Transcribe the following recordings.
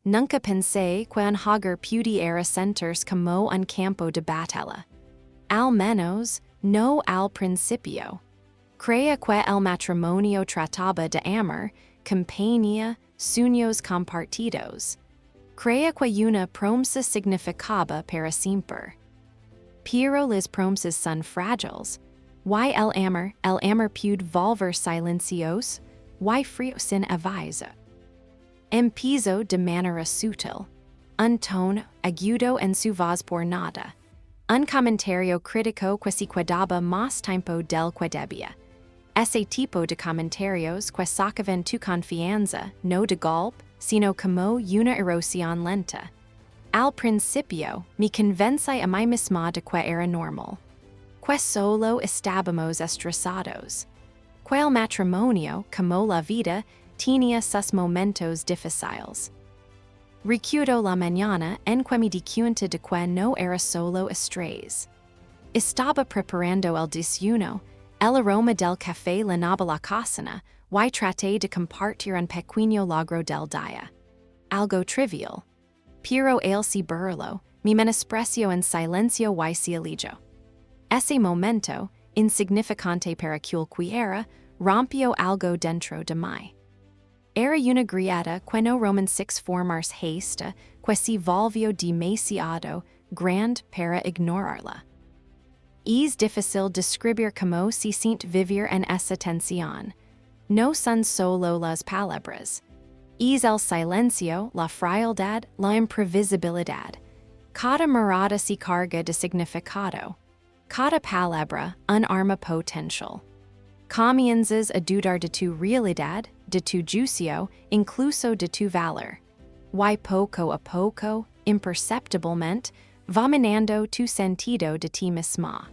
Nunca pensé que un hogar pudiera sentirse como un campo de batalla. Al menos, no al principio. Creía que el matrimonio trataba de amor, compañía, sueños compartidos. Creía que una promesa significaba para siempre. Pero las promesas son frágiles. Y el amor puede volver silencios, y frío sin aviso. Empezó de manera sutil. Un tono agudo en su voz por nada. Un comentario crítico que se quedaba más tiempo del que debía. Ese tipo de comentarios que sacaban tu confianza, no de golpe, sino como una erosión lenta. Al principio, me convencí a mí misma de que era normal. Que solo estábamos estresados. Que el matrimonio, como la vida, tenía sus momentos difíciles. Recuerdo la mañana en que me di cuenta de que no era solo estrés. Estaba preparando el desayuno, el aroma del café llenaba la cocina, y traté de compartir un pequeño logro del día. Algo trivial. Pero el ciberlo, mi menosprecio en silencio y cielillo. Ese momento, insignificante para cualquiera, rompió algo dentro de mí. Era una grieta que no Roman 6 formarse haste, que se volvió demasiado grande para ignorarla. Es difícil describir cómo se siente vivir en esa tensión. No son solo las palabras. Es el silencio, la frialdad, la imprevisibilidad. Cada mirada se carga de significado. Cada palabra, un arma potencial. Comienzas a dudar de tu realidad, de tu juicio, incluso de tu valor. Y poco a poco, imperceptiblemente, va minando tu sentido de ti misma.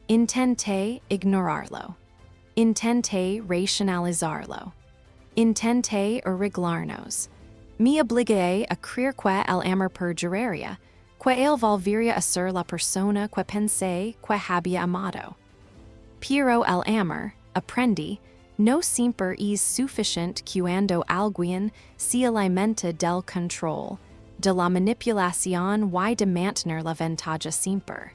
Intenté ignorarlo. Intenté racionalizarlo. Intenté arreglarnos. Me obligué a creer que el amor perduraría, que él volvería a ser la persona que pensé que había amado. Pero el amor, aprendí, no siempre es suficiente cuando alguien se alimenta del control, de la manipulación y de mantener la ventaja siempre.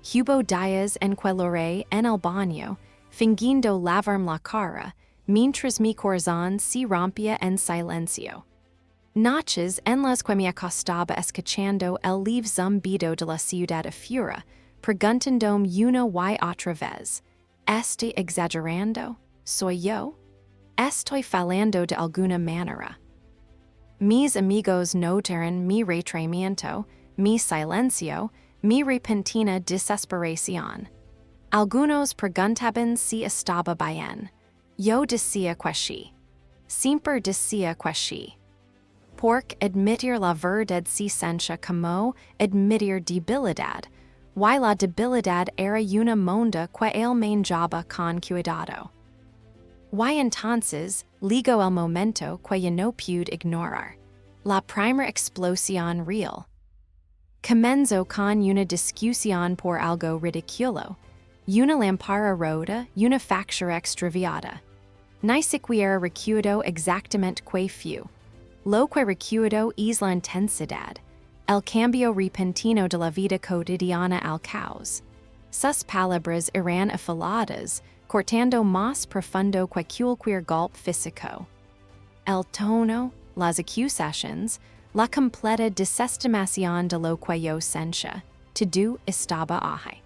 Hubo días en que lloré en el baño, fingiendo lavarme la cara, mientras mi corazón se rompía en silencio. Noches en las que me acostaba escuchando el leve zumbido de la ciudad afuera, preguntándome una y otra vez, ¿estoy exagerando? ¿Soy yo? ¿Estoy fallando de alguna manera? Mis amigos notaron mi retraimiento, mi silencio, mi repentina desesperación. Algunos preguntaban si estaba bien. Yo decía que sí. Siempre decía que sí. Porque admitir la verdad se sentía como admitir debilidad, y la debilidad era una monda que él manejaba con cuidado. Y entonces, llegó el momento que yo no pude ignorar. La primera explosión real. Comenzó con una discusión por algo ridículo. Una lámpara rota, una factura extraviada. Ni siquiera recuerdo exactamente qué fue. Lo que recuerdo es la intensidad, el cambio repentino de la vida cotidiana al caos. Sus palabras eran afiladas, cortando más profundo que cualquier golpe físico. El tono, las acusaciones, la completa desestimación de lo que yo sentía, todo estaba ahí.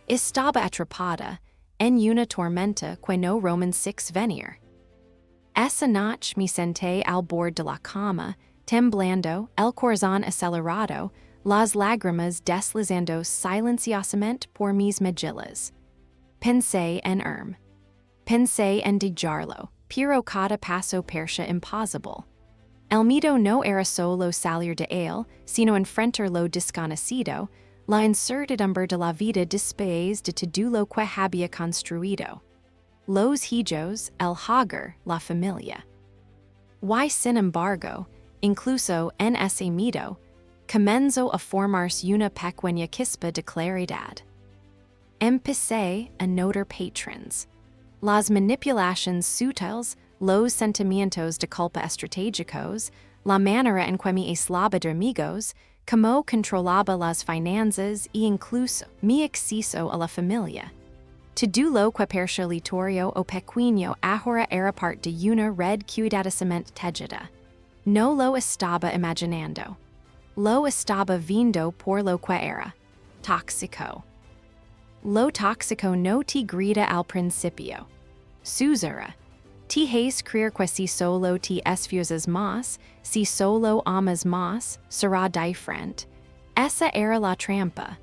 Estaba atrapada en una tormenta que no Roman 6 venir. Esa noche me senté al borde de la cama, temblando, el corazón acelerado, las lágrimas deslizando silenciosamente por mis mejillas. Pensé en Pensé en dejarlo, pero cada paso parecía imposible. El miedo no era solo salir de él, sino enfrentar lo desconocido, la incertidumbre de la vida después de todo lo que había construido. Los hijos, el hogar, la familia. Y sin embargo, incluso en ese miedo, comenzó a formarse una pequeña chispa de claridad. Empecé a notar patrones. Las manipulaciones sutiles, los sentimientos de culpa estratégicos, la manera en que me aislaba de amigos, cómo controlaba las finanzas y incluso mi acceso a la familia. Todo lo que percielitorio o pequeño ahora era parte de una red cuidadosamente tejida. No lo estaba imaginando. Lo estaba viendo por lo que era. Tóxico. Lo tóxico no te grita al principio. Susura. Te hace creer que si solo te esfuerzas más, si solo amas más, será diferente. Esa era la trampa.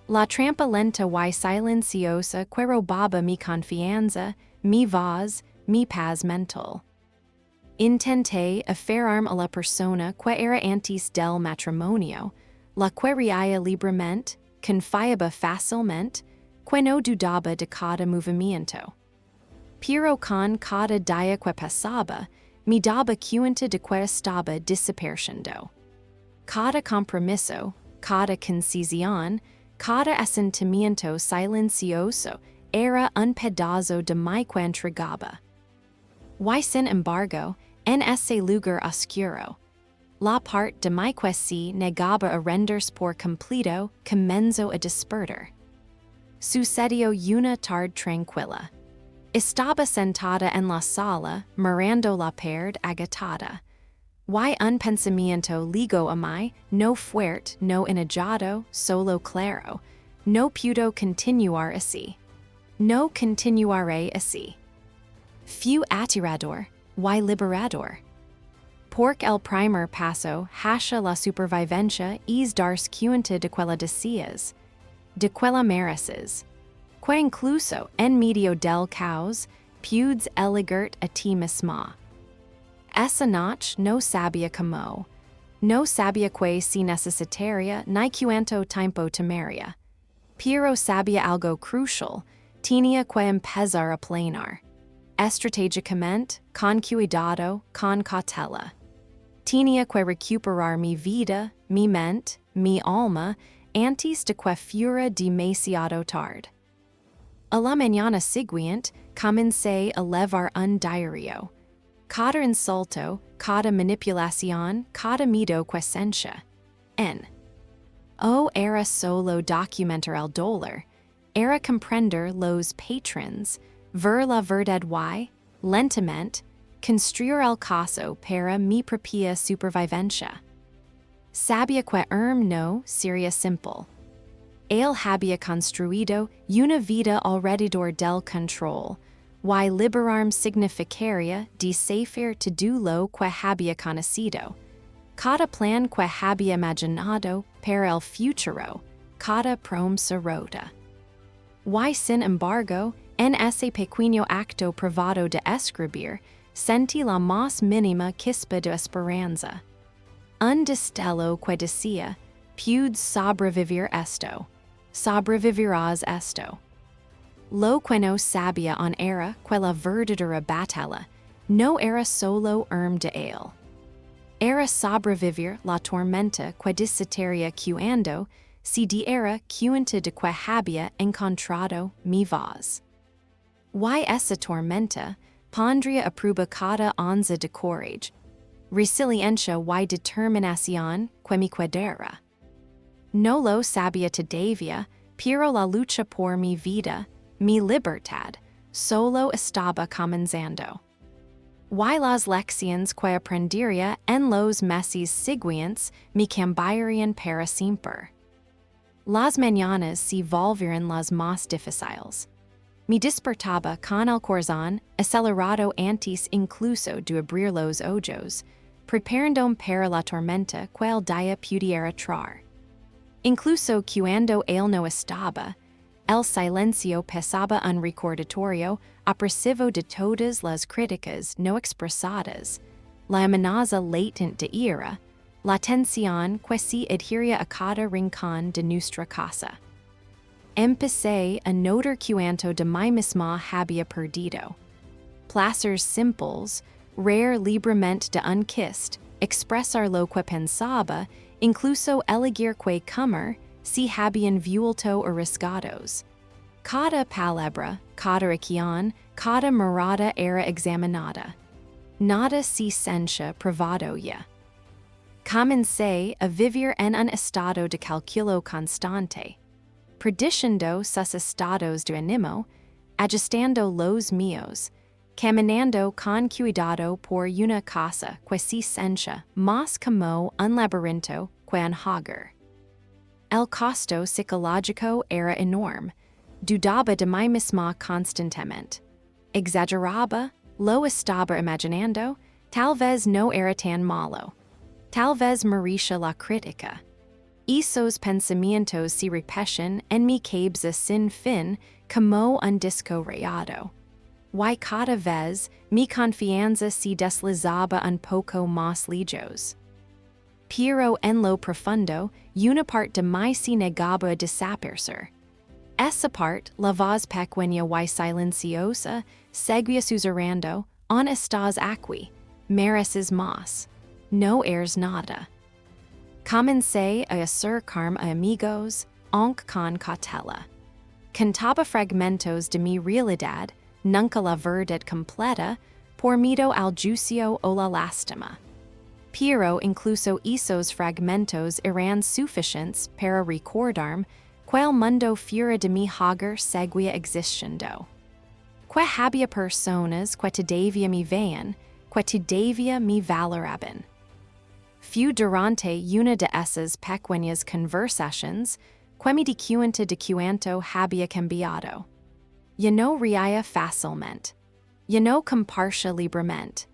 La trampa lenta y silenciosa que robaba mi confianza, mi voz, mi paz mental. Intenté aferrarme a la persona que era antes del matrimonio, la que reía libremente, confiaba fácilmente, que no dudaba de cada movimiento. Pero con cada día que pasaba, me daba cuenta de que estaba desapareciendo. Cada compromiso, cada concesión, cada asentimiento silencioso era un pedazo de mí que entregaba. Y sin embargo, en ese lugar oscuro, la parte de mí que se negaba a renderse por completo comenzó a despertar. Sucedió una tarde tranquila. Estaba sentada en la sala, mirando la pared agitada. Y un pensamiento ligó a mí, no fuerte, no enojado, solo claro. No puedo continuar así. No continuaré así. Fue aterrador, y liberador. Porque el primer paso hacia la supervivencia es darse cuenta de que la deseas, de que la mereces, que incluso en medio del caos puedes elegir a ti misma. Esa noche no sabía cómo, no sabía que si necesitaría ni cuánto tiempo tomaría, pero sabía algo crucial, tenía que empezar a planear, estratégicamente, con cuidado, con cautela. Tenía que recuperar mi vida, mi mente, mi alma, antes de que fuera demasiado tarde. A la mañana siguiente, comencé a levar un diario. Cada insulto, cada manipulación, cada miedo que sentía. Era solo documentar el dolor, era comprender los patrons, ver la verdad y, lentamente, construir el caso para mi propia supervivencia. Sabía que no sería simple. Él había construido una vida alrededor del control, y liberarme significaría deshacer todo lo que había conocido. Cada plan que había imaginado para el futuro, cada promesa rota. Y sin embargo, en ese pequeño acto privado de escribir, sentí la más mínima chispa de esperanza. Un destello que decía, puedes sobrevivir esto. Sobrevivirás esto. Lo que no sabía aún era que la verdadera batalla no era solo de él. Era sobrevivir la tormenta que desataría cuando se diera cuenta de que había encontrado mi voz. Y esa tormenta pondría a prueba cada onza de courage, resiliencia y determinación que me quedara. No lo sabía todavía, pero la lucha por mi vida, mi libertad, solo estaba comenzando. Y las lecciones que aprendería en los meses siguientes me cambiarían para siempre. Las mañanas se volvieron las más difíciles. Me despertaba con el corazón acelerado antes incluso de abrir los ojos, preparándome para la tormenta que el día pudiera traer. Incluso cuando él no estaba, el silencio pesaba un recordatorio opresivo de todas las críticas no expresadas, la amenaza latente de ira, la tensión que se adhería a cada rincón de nuestra casa. Empecé a notar cuánto de mí misma había perdido. Placeres simples, rare libremente de un kiss, expresar lo que pensaba, incluso elegir que comer, se habían vuelto arriesgados. Cada palabra, cada acción, cada mirada era examinada. Nada se sentía probado ya. Comencé a vivir en un estado de calculo constante, prediciendo sus estados de ánimo, ajustando los míos, caminando con cuidado por una casa que se sencha más como un laberinto que un hogar. El costo psicológico era enorme, dudaba de mí misma constantemente. Exageraba, lo estaba imaginando, tal vez no era tan malo. Tal vez merecía la crítica. Esos pensamientos se repiten en mi cabeza sin fin como un disco rayado. Y cada vez mi confianza se deslizaba un poco más lejos. Pero en lo profundo, una parte de mí se negaba a desaparecer. Esa parte, la voz pequeña y silenciosa, seguía susurrando, "On estás aquí, mereces más. No eres nada." Comencé a acercarme a amigos, aunque con cautela. Contaba fragmentos de mi realidad, nunca la verdad completa, por miedo al juicio o la lástima. Pero incluso esos fragmentos eran suficientes para recordarme que el mundo fuera de mi hogar seguía existiendo. Que había personas que todavía me veían, que todavía me valoraban. Fue durante una de esas pequeñas conversaciones que me di cuenta de cuánto había cambiado. Ya no reía fácilmente. Ya no compartía libremente.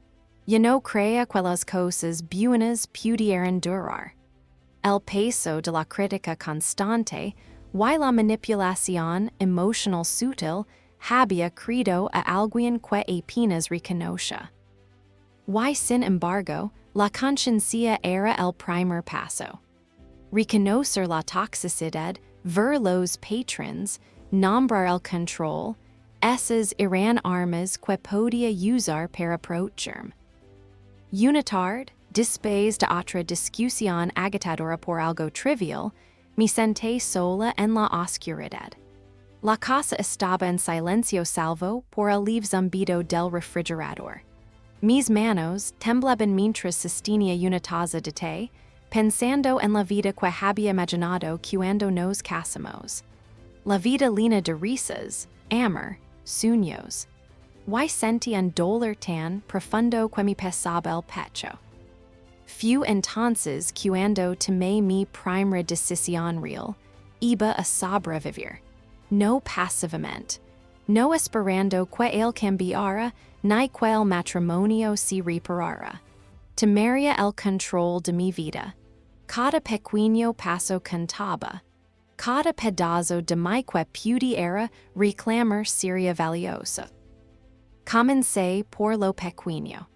Ya no creía que las cosas buenas pudieran durar. El peso de la crítica constante y la manipulación emocional sutil había creado a alguien que apenas reconocía. Y sin embargo, la conciencia era el primer paso. Reconocer la toxicidad, ver los patrones, nombrar el control, esas eran armas que podía usar para protegerme. Una tarde, después de otra discusión agitadora por algo trivial, me senté sola en la oscuridad. La casa estaba en silencio salvo por el leve zumbido del refrigerador. Mis manos temblaban mientras sostenía una taza de té, pensando en la vida que había imaginado cuando nos casamos. La vida llena de risas, amor, sueños. Y sentí un dolor tan profundo que me pesaba el pecho. Fue entonces cuando tomé mi primera decisión real, iba a sobrevivir, no pasivamente, no esperando que él cambiara ni que el matrimonio se reparara. Tomaría el control de mi vida. Cada pequeño paso contaba. Cada pedazo de mi que pudiera reclamar sería valioso. Comencé por lo pequeño,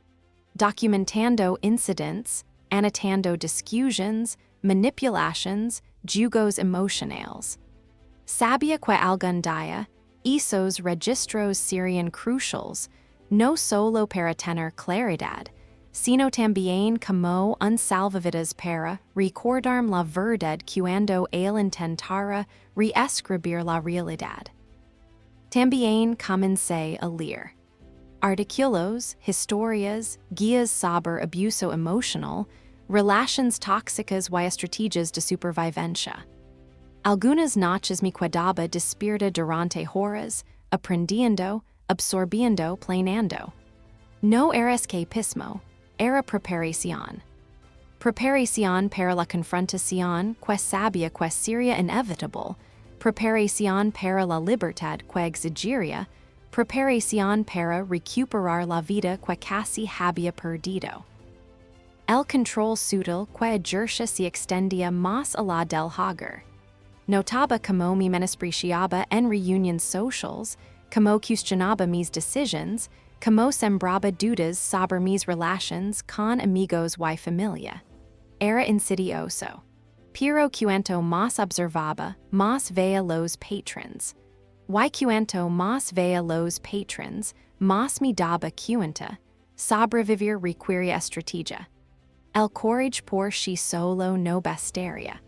documentando incidents, anotando discusiones, manipulations, jugos emocionales. Sabía que algún día, esos registros serían cruciales, no solo para tener claridad, sino también como un salvavidas para recordarme la verdad cuando él intentara reescribir la realidad. También comencé a leer. Artículos, historias, guías sobre abuso emocional, relaciones tóxicas y estrategias de supervivencia. Algunas noches me quedaba despierta durante horas, aprendiendo, absorbiendo, planeando. No era escapismo, era preparación. Preparación para la confrontación que sabía que sería inevitable, preparación para la libertad que exigiría, preparación para recuperar la vida que casi había perdido. El control sutil que ejercía se extendía más allá del hogar. Notaba como me menospreciaba en reuniones sociales, como cuestionaba mis decisiones, como sembraba dudas sobre mis relaciones con amigos y familia. Era insidioso. Pero cuanto más observaba, más veía los patrones. Y cuanto más veía los patrones, más me daba cuenta. Sobrevivir requiere estrategia. El courage por sí solo no bastaría.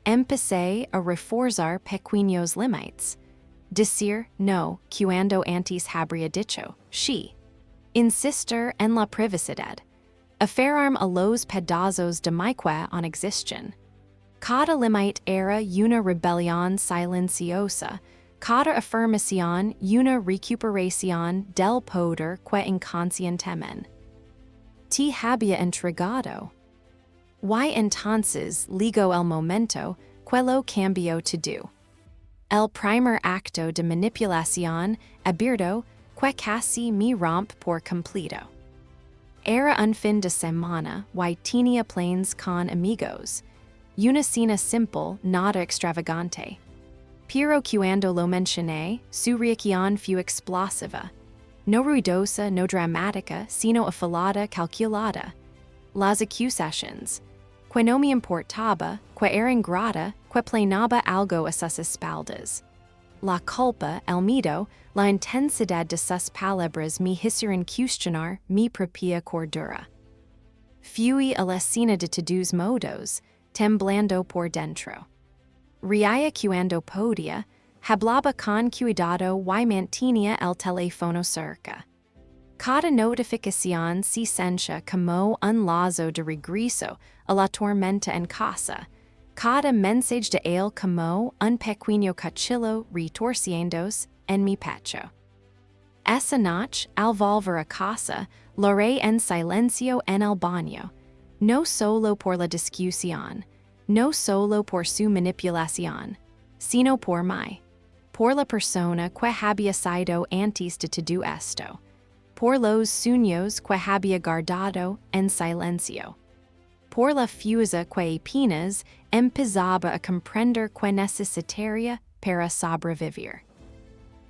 Empecé a reforzar pequeños límites. Decir no cuando antes habría dicho sí. Insistir en la privacidad. Aferarm a los pedazos de mique on existion. Cada limite era una rebelión silenciosa, cada afirmación una recuperación del poder que inconscientemente te había entregado. Y entonces ligo el momento que lo cambió todo. El primer acto de manipulación abierto que casi me rompe por completo. Era un fin de semana y tenía planes con amigos. Una cena simple, nada extravagante. Pero cuando lo mencioné, su reacción fue explosiva. No ruidosa, no dramática, sino afilada, calculada. Las acusaciones. Que no me importaba, que era ingrata, que planeaba algo a sus espaldas. La culpa, el miedo, la intensidad de sus palabras me hicieron cuestionar mi propia cordura. Fui a la escena de todos modos, temblando por dentro. Reía cuando podía, hablaba con cuidado y mantenía el teléfono cerca. Cada notificación se sentía como un lazo de regreso a la tormenta en casa. Cada mensaje de él como un pequeño cuchillo retorciéndose en mi pecho. Esa noche, al volver a casa, lloré en silencio en el baño, no solo por la discusión, no solo por su manipulación, sino por mí, por la persona que había sido antes de todo esto, por los sueños que había guardado en silencio, por la fuerza que apenas empezaba a comprender que necesitaría para sobrevivir.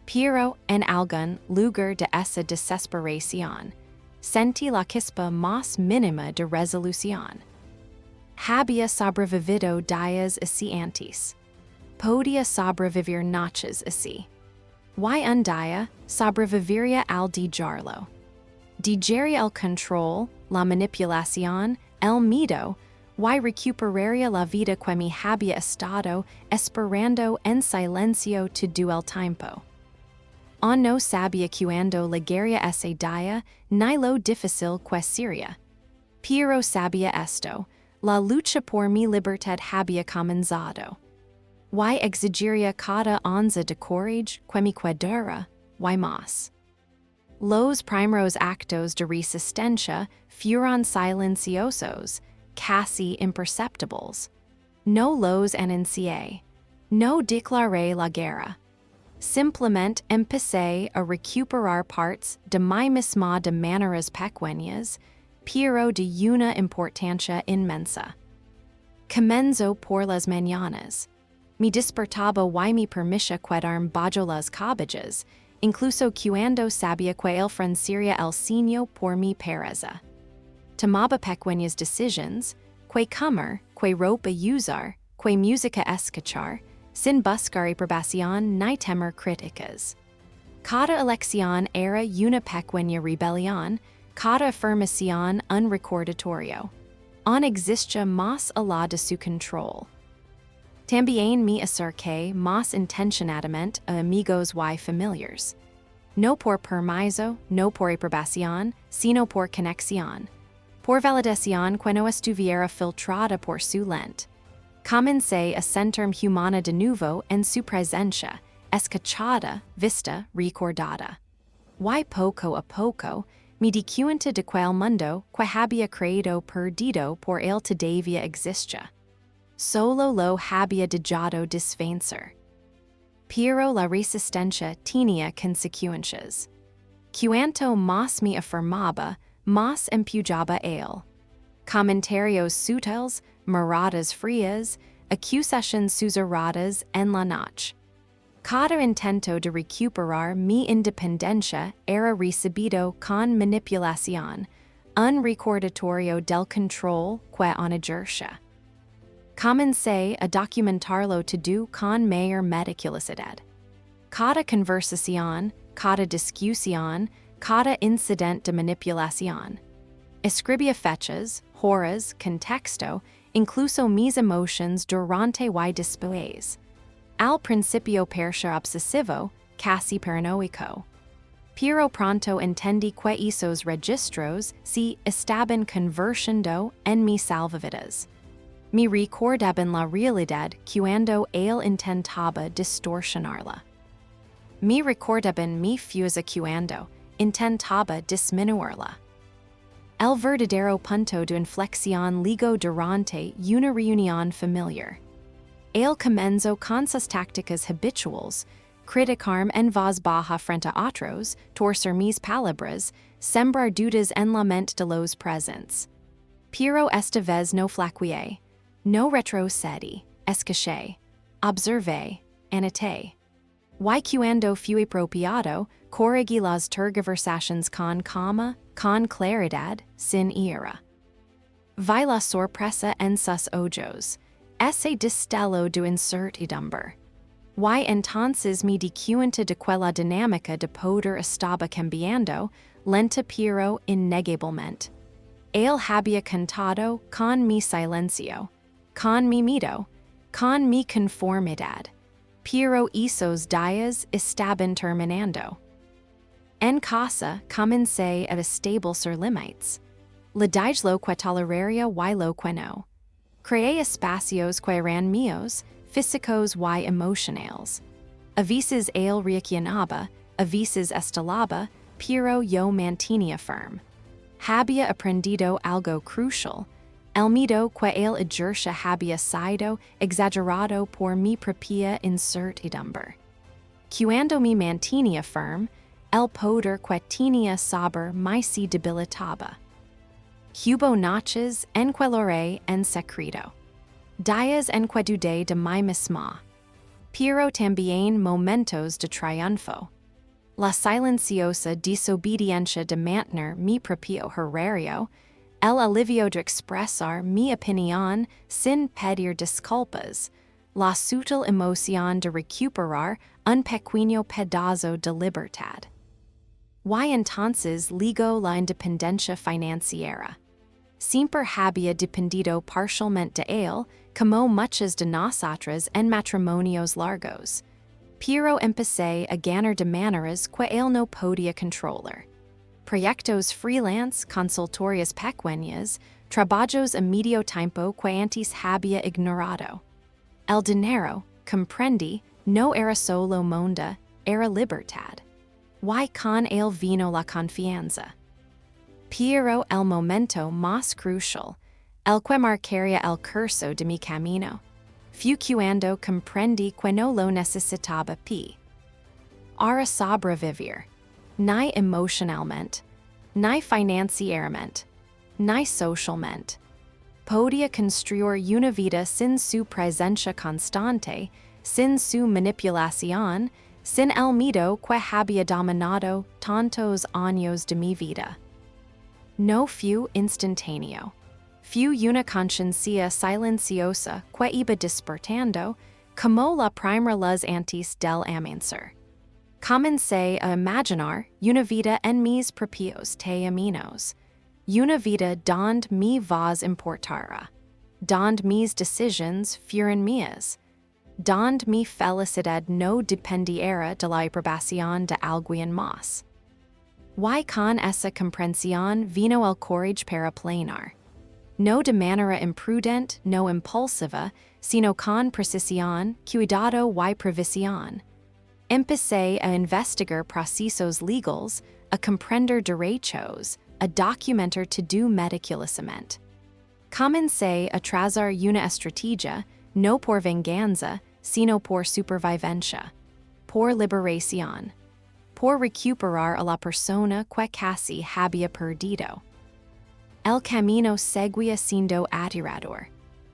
Pero en algún lugar de esa desesperación, sentí la chispa más mínima de resolución. Había sobrevivido días así antes. Podía sobrevivir noches así. Y un día sobreviviría al digerirlo. Digería el control, la manipulación, el miedo, y recuperaría la vida que me había estado esperando en silencio todo el tiempo. No sabía cuándo llegaría ese día, ni lo difícil que sería. Pero sabía esto, la lucha por mi libertad había comenzado. Y exigiría cada onza de courage que me quedara, y más. Los primeros actos de resistencia fueron silenciosos, casi imperceptibles. No los anuncié. No declaré la guerra. Simplemente empecé a recuperar partes de mí misma de maneras pequeñas, pero de una importancia inmensa. Comenzó por las mañanas. Me despertaba y me permitía quedarme bajo las cabellas, incluso cuando sabía que él franciría el ceño por mi pereza. Tomaba pequeñas decisiones, que comer, que ropa usar, que música escuchar, sin buscar aprobación ni temer críticas. Cada elección era una pequeña rebelión, cada afirmación un recordatorio. Existía más allá de su control. También me acerqué más intencionadamente a amigos y familiares. No por permiso, no por aprobación, sino por conexión. Por validación que no estuviera filtrada por su lente. Comencé a sentirme humana de nuevo en su presencia, escuchada, vista, recordada. Y poco a poco, me di cuenta de que el mundo que había creído perdido por él todavía existía. Solo lo había dejado desvancer. Pero la resistencia tenía consecuencias. Cuanto más me afirmaba, más empujaba él. Comentarios sutiles, miradas frías, acusaciones susurradas en la noche. Cada intento de recuperar mi independencia era recibido con manipulación, un recordatorio del control que ejercía. Comencé a documentarlo todo con mayor meticulosidad. Cada conversación, cada discusión, cada incidente de manipulación. Escribía fechas, horas, contexto, incluso mis emociones durante y después. Al principio parecía obsesivo, casi paranoico. Pero pronto entendí que esos registros se estaban convirtiendo en mis salvavidas. Me recordaban la realidad cuando él intentaba distorsionarla. Me recordaban mi fuerza cuando intentaba disminuirla. El verdadero punto de inflexión llegó durante una reunión familiar. Él comenzó con sus tácticas habituales, criticarme en voz baja frente a otros, torcer mis palabras, sembrar dudas en la mente de los presentes. Pero esta vez no flaqueé, no retrocedí, escaché, observé, anoté. Y cuando fui apropiado, corregí las tergiversaciones con calma, con claridad, sin ira. Vi la sorpresa en sus ojos, ese destello de incertidumbre. Y entonces me di cuenta de que la dinámica de poder estaba cambiando, lenta pero innegablemente. Él había cantado con mi silencio, con mi miedo, con mi conformidad, pero esos días estaban terminando. En casa comencé a establecer límites. Le dije lo que toleraría y lo que no. Creé espacios que eran míos, físicos y emocionales. A veces él reaccionaba, a veces estalaba, pero yo mantenía firme. Había aprendido algo crucial. El miedo que él ejercía había sido exagerado por mi propia incertidumbre. Cuando me mantenía firme, el poder que tenía sobre mí se debilitaba. Hubo noches en que lloré en secreto. Días en que dudé de mí misma. Pero también momentos de triunfo. La silenciosa desobediencia de mantener mi propio horario, el alivio de expresar mi opinión sin pedir disculpas, la sutil emoción de recuperar un pequeño pedazo de libertad. Y entonces ligó la independencia financiera. Siempre había dependido parcialmente de él, como muchas de nosotras en matrimonios largos. Pero empecé a ganar de maneras que él no podía controlar. Proyectos freelance, consultorias pequeñas, trabajos a medio tiempo que antes había ignorado. El dinero, comprendí, no era solo monda, era libertad. Y con él vino la confianza. Pero el momento más crucial, el que marcaría el curso de mi camino, fue cuando comprendí que no lo necesitaba para sobrevivir, ni emocionalmente, ni financieramente, ni socialmente. Podía construir una vida sin su presencia constante, sin su manipulación, sin el miedo que había dominado tantos años de mi vida. No fue instantáneo. Fue una conciencia silenciosa que iba despertando, como la primera luz antes del amanecer. Comencé a imaginar una vida en mis propios términos, una vida donde mi voz importara, donde mis decisiones fueran mías, donde mi felicidad no dependiera de la aprobación de alguien más. Y con esa comprensión vino el courage para planear. No de manera imprudente, no impulsiva, sino con precisión, cuidado y previsión. Empecé a investigar procesos legales, a comprender derechos, a documentar todo meticulosamente. Comencé a trazar una estrategia, no por venganza, sino por supervivencia, por liberación, por recuperar a la persona que casi había perdido. El camino seguía siendo aterrador.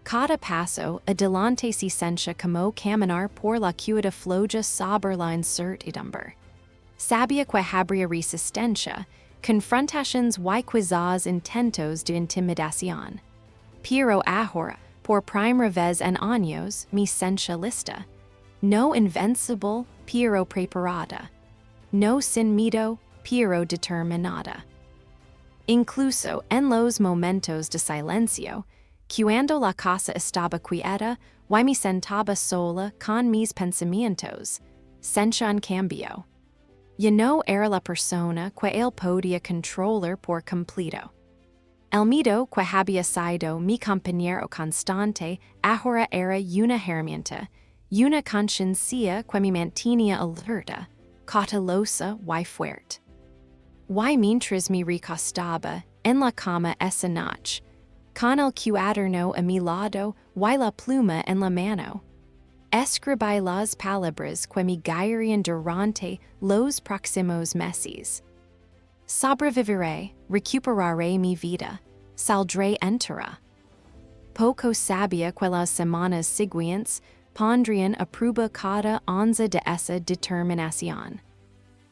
Cada paso adelante se sentía como caminar por la cuida floja sobre la incertidumbre. Sabía que habría resistencia, confrontaciones y quizás intentos de intimidación. Pero ahora, por primera vez en años, me sentía lista. No invencible, pero preparada. No sin miedo, pero determinada. Incluso en los momentos de silencio, cuando la casa estaba quieta y me sentaba sola con mis pensamientos, sentía un cambio. Ya no era la persona que él podía controlar por completo. El miedo que había sido mi compañero constante ahora era una herramienta, una conciencia que me mantenía alerta, cautelosa y fuerte. Y mientras me recostaba en la cama esa noche, con el cuaderno a mi lado y la pluma en la mano, escribí las palabras que me guiarían durante los próximos meses. Sobreviviré, recuperaré mi vida, saldré entera. Poco sabía que las semanas siguientes pondrían a prueba cada onza de esa determinación.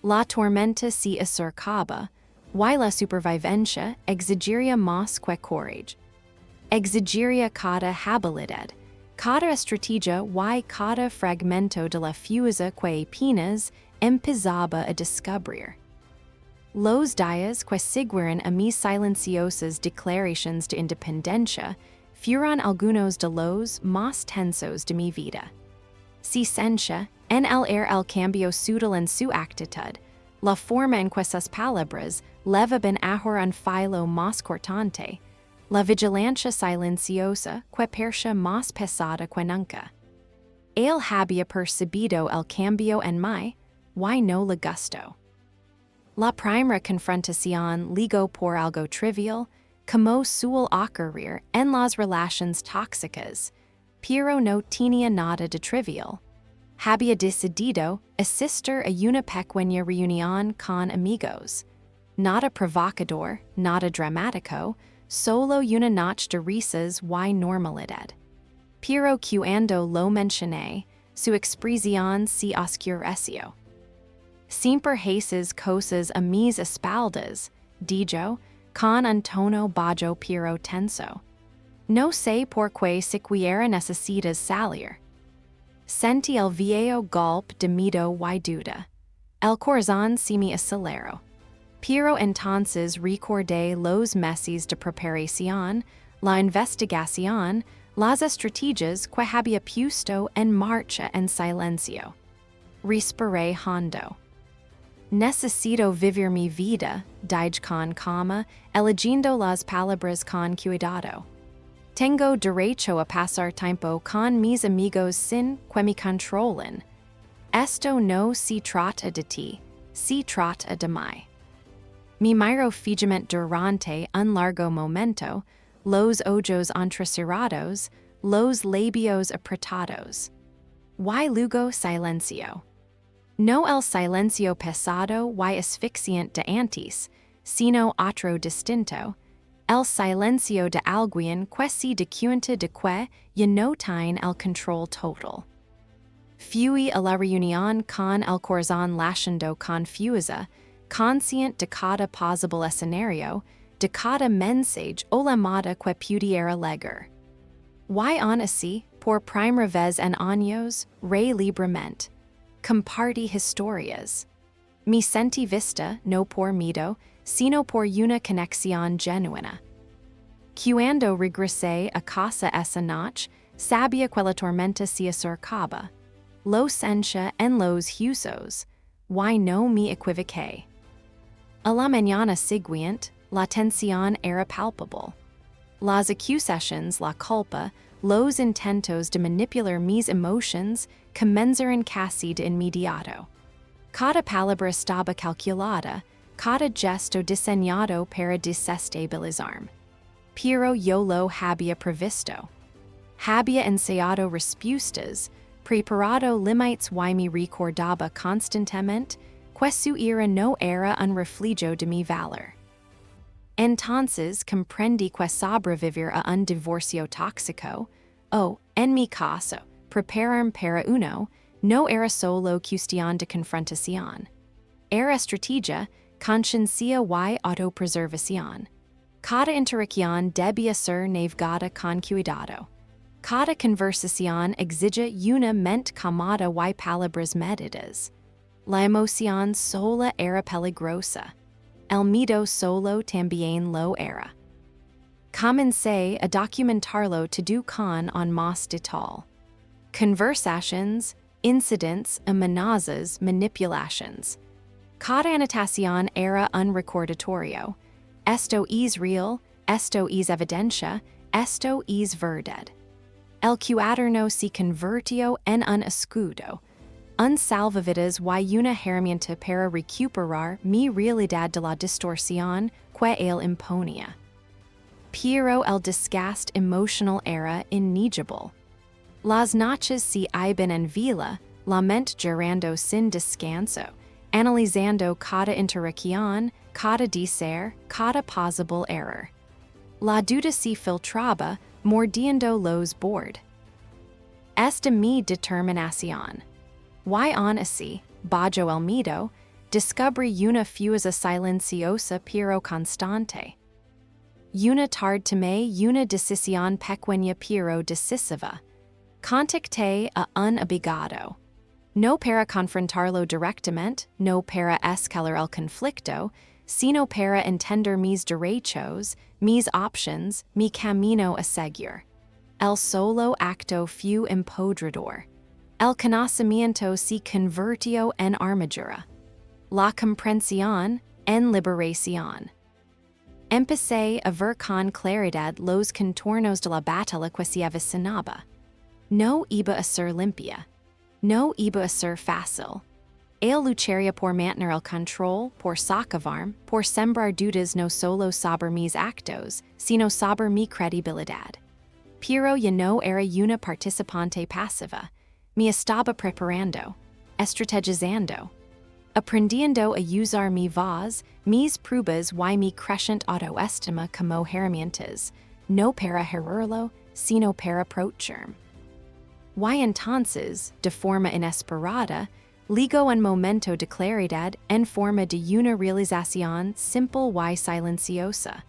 La tormenta se acercaba, y la supervivencia exigiría más que courage. Exigiría cada habilidad, cada estrategia y cada fragmento de la fuerza que apenas empezaba a descubrir. Los días que siguieron a mis silenciosas declaraciones de independencia fueron algunos de los más tensos de mi vida. Si sentia en el cambio sutil en su actitud, la forma en que esas palabras levaban ahora un filo más cortante, la vigilancia silenciosa que parecía más pesada que nunca. Él había percibido el cambio en mí, y no le gustó. La primera confrontación ligó por algo trivial, como suele ocurrir en las relaciones tóxicas, pero no tenía nada de trivial. Había decidido asistir a una pequeña reunión con amigos. Nada provocador, nada dramático, solo una noche de risas y normalidad. Pero cuando lo mencioné, su expresión se oscureció. Siempre haces cosas a mis espaldas, dijo, con un tono bajo pero tenso. No sé por qué siquiera necesitas salir. Sentí el viejo golpe de miedo y duda. El corazón se me aceleró. Pero entonces recordé los meses de preparación, la investigación, las estrategias que había puesto en marcha en silencio. Respiré hondo. Necesito vivir mi vida, dije con calma, eligiendo las palabras con cuidado. Tengo derecho a pasar tiempo con mis amigos sin que me controlen. Esto no se trata de ti, se trata de mí. Me miró fijamente durante un largo momento, los ojos entrecerrados, los labios apretados. Y luego silencio. No el silencio pesado y asfixiante de antes, sino otro distinto, el silencio de alguien que se da cuenta de que ya no tiene el control total. Fui a la reunión con el corazón latiendo confusa, consciente de cada posible escenario, de cada mensaje o llamada que pudiera leer. Y aún así, por primera vez en años, re libremente. Compartí historias. Me sentí vista no por miedo, sino por una conexión genuina. Cuando regresé a casa esa noche, sabía que la tormenta se acercaba. Lo sentía en los huesos, y no me equivoqué. A la mañana siguiente, la tensión era palpable. Las acusaciones, la culpa, los intentos de manipular mis emociones comenzaron casi de inmediato. Cada palabra estaba calculada, cada gesto diseñado para desestabilizarme. Pero yo lo había previsto. Había ensayado respuestas, preparado límites y me recordaba constantemente que su ira no era un reflejo de mi valor. Entonces comprendí que sobrevivir a un divorcio tóxico, o, en mi caso, prepararme para uno, no era solo cuestión de confrontación. Era estrategia, conciencia y autopreservación. Cada interacción debía ser navegada con cuidado. Cada conversación exige una mente calmada y palabras medidas. La emoción sola era peligrosa. El miedo solo también lo era. Comencé a documentarlo todo con más detalle. Conversations, incidents, amenazas, manipulations. Cada anotación era un recordatorio. Esto es real, esto es evidencia, esto es verdad. El cuaderno se convirtió en un escudo. Un salvavidas y una herramienta para recuperar mi realidad de la distorsión que él imponía. Pero el desgaste emocional era innegable. Las noches se iban en vila, la mente llorando sin descanso, analizando cada interacción, cada decir, cada posible error. La duda se filtraba, mordiendo los bordes. Esta mi determinación. Y aún así, bajo el miedo, descubrí una fuerza silenciosa pero constante. Una tarde tomé una decisión pequeña pero decisiva. Contacté a un abogado. No para confrontarlo directamente, no para escalar el conflicto, sino para entender mis derechos, mis options, mi camino a seguir. El solo acto fue empoderador. El conocimiento se convirtió en armadura. La comprensión en liberación. Empecé a ver con claridad los contornos de la batalla que se avecinaba. No iba a ser limpia. No iba a ser fácil. Él lucharía por mantener el control, por socavarme, por sembrar dudas no solo sobre mis actos, sino sobre mi credibilidad. Pero ya no era una participante pasiva. Me estaba preparando, estrategizando, aprendiendo a usar mi voz, mis pruebas y mi creciente autoestima como herramientas, no para herirlo, sino para protegerme. Y entonces, de forma inesperada, ligo un momento de claridad en forma de una realización simple y silenciosa.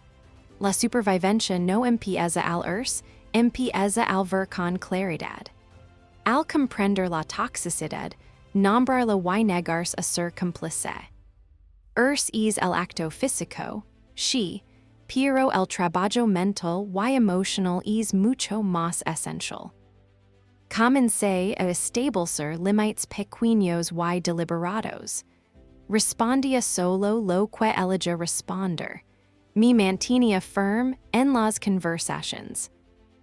La supervivencia no empieza al irse, empieza al ver con claridad. Al comprender la toxicidad, nombrarla y negarse a ser cómplice. Es el acto físico, sí, pero el trabajo mental y emocional es mucho más esencial. Comencé a establecer límites pequeños y deliberados. Respondía solo lo que elegía responder. Me mantenía firme en las conversaciones.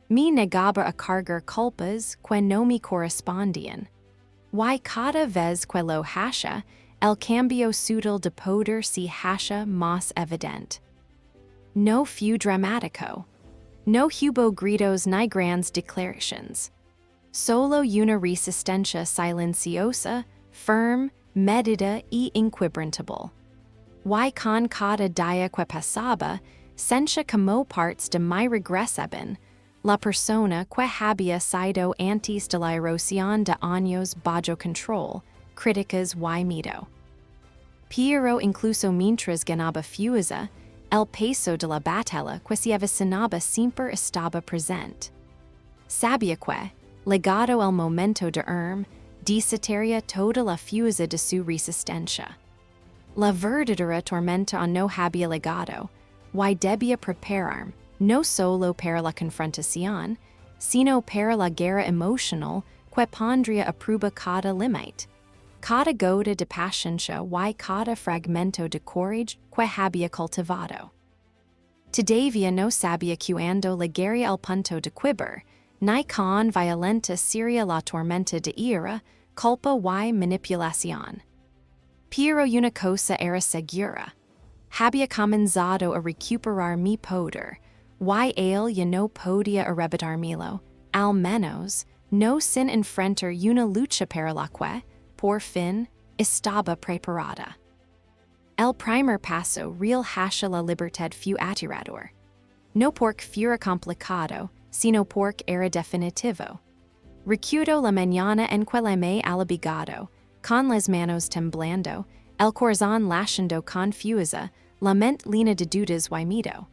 Me negaba a cargar culpas que no me correspondían. Y cada vez que lo hacía, el cambio sutil de poder se hacía más evidente. No fue dramático. No hubo gritos ni grandes declaraciones. Solo una resistencia silenciosa, firme, medida y inquebrantable. Y con cada día que pasaba, sentía como partes de mi regresaban, la persona que había sido antes de la erosión de años bajo control, críticas y miedo. Pero incluso mientras ganaba fuerza, el peso de la batalla que se avecinaba siempre estaba presente. Sabía que, legado el momento de desataría toda la fuerza de su resistencia. La verdadera tormenta no había legado, y debía prepararme, no solo para la confrontación, sino para la guerra emocional que pondría a prueba cada límite, cada gota de paciencia y cada fragmento de courage que había cultivado. Todavía no sabía cuándo llegaría al punto de quiebre, ni con violenta sería la tormenta de ira, culpa y manipulación. Pero una cosa era segura. Había comenzado a recuperar mi poder, y él ya no podía arrebatármelo, al menos, no sin enfrentar una lucha para la que, por fin, estaba preparada. El primer paso real hacia la libertad fue aterrador. No porque fuera complicado, sino porque era definitivo. Recuerdo la mañana en que llamé al abogado, con las manos temblando, el corazón latiendo con fuerza, la mente llena de dudas y miedo.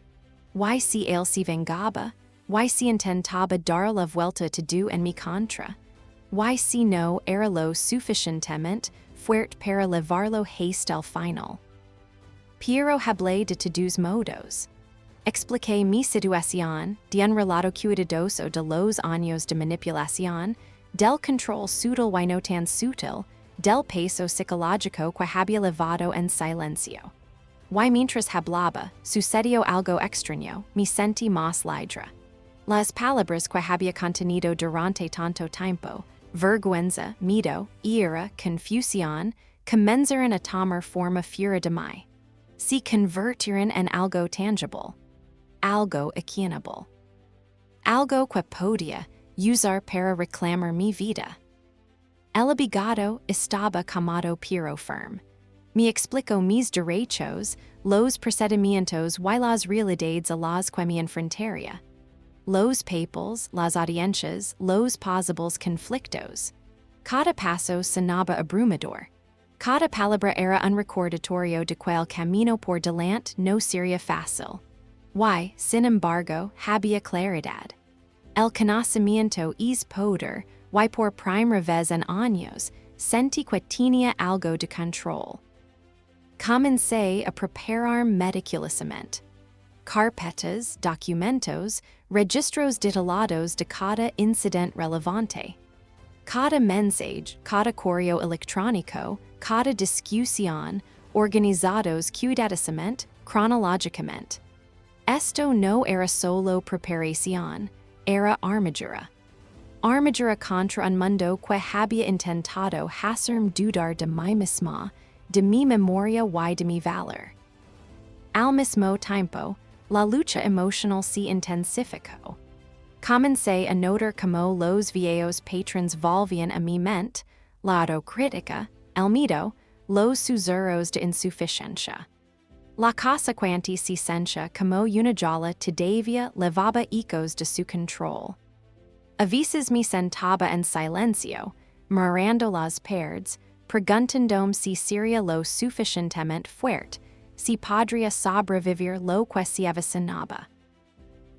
Y si él se vengaba, y si intentaba dar la vuelta todo en mi contra, y si no era lo suficientemente fuerte para llevarlo hasta el final. Pero hablé de todos modos. Expliqué mi situación de un relato cuidadoso de los años de manipulación, del control sutil y no tan sutil, del peso psicológico que había levado en silencio. Y mientras hablaba, sucedió algo extraño, me sentí más libre. Las palabras que había contenido durante tanto tiempo, vergüenza, miedo, ira, confusión, comenzaron a tomar forma fuera de mí. Se convirtieron en algo tangible, algo aquinnable, algo que podía usar para reclamar mi vida. El abogado estaba calmado pero firme. Me explicó mis derechos, los procedimientos y las realidades a las que me enfrentaría. Los papeles, las audiencias, los posibles conflictos. Cada paso sonaba abrumador. Cada palabra era un recordatorio de que el camino por delante no sería fácil. Y, sin embargo, había claridad. El conocimiento es poder, y por primera vez en años, sentí que tenía algo de control. Comencé a preparar meticulosamente. Carpetas, documentos, registros detalhados de cada incidente relevante. Cada mensaje, cada correo electrónico, cada discusión, organizados cuidadosamente, cronológicamente. Esto no era solo preparación, era armadura. Armadura contra un mundo que había intentado hacerme dudar de mí misma, de mi memoria y de mi valor. Al mismo tiempo, la lucha emocional se intensificó. Comencé a notar cómo los viejos patrones volvían a mi mente, la autocrítica, el miedo, los susurros de insuficiencia. La consecuente se sentía como una jaula todavía levaba ecos de su control. A veces me sentaba en silencio, mirando las paredes, preguntándome si sería lo suficientemente fuerte, si podría sobrevivir lo que se avecinaba.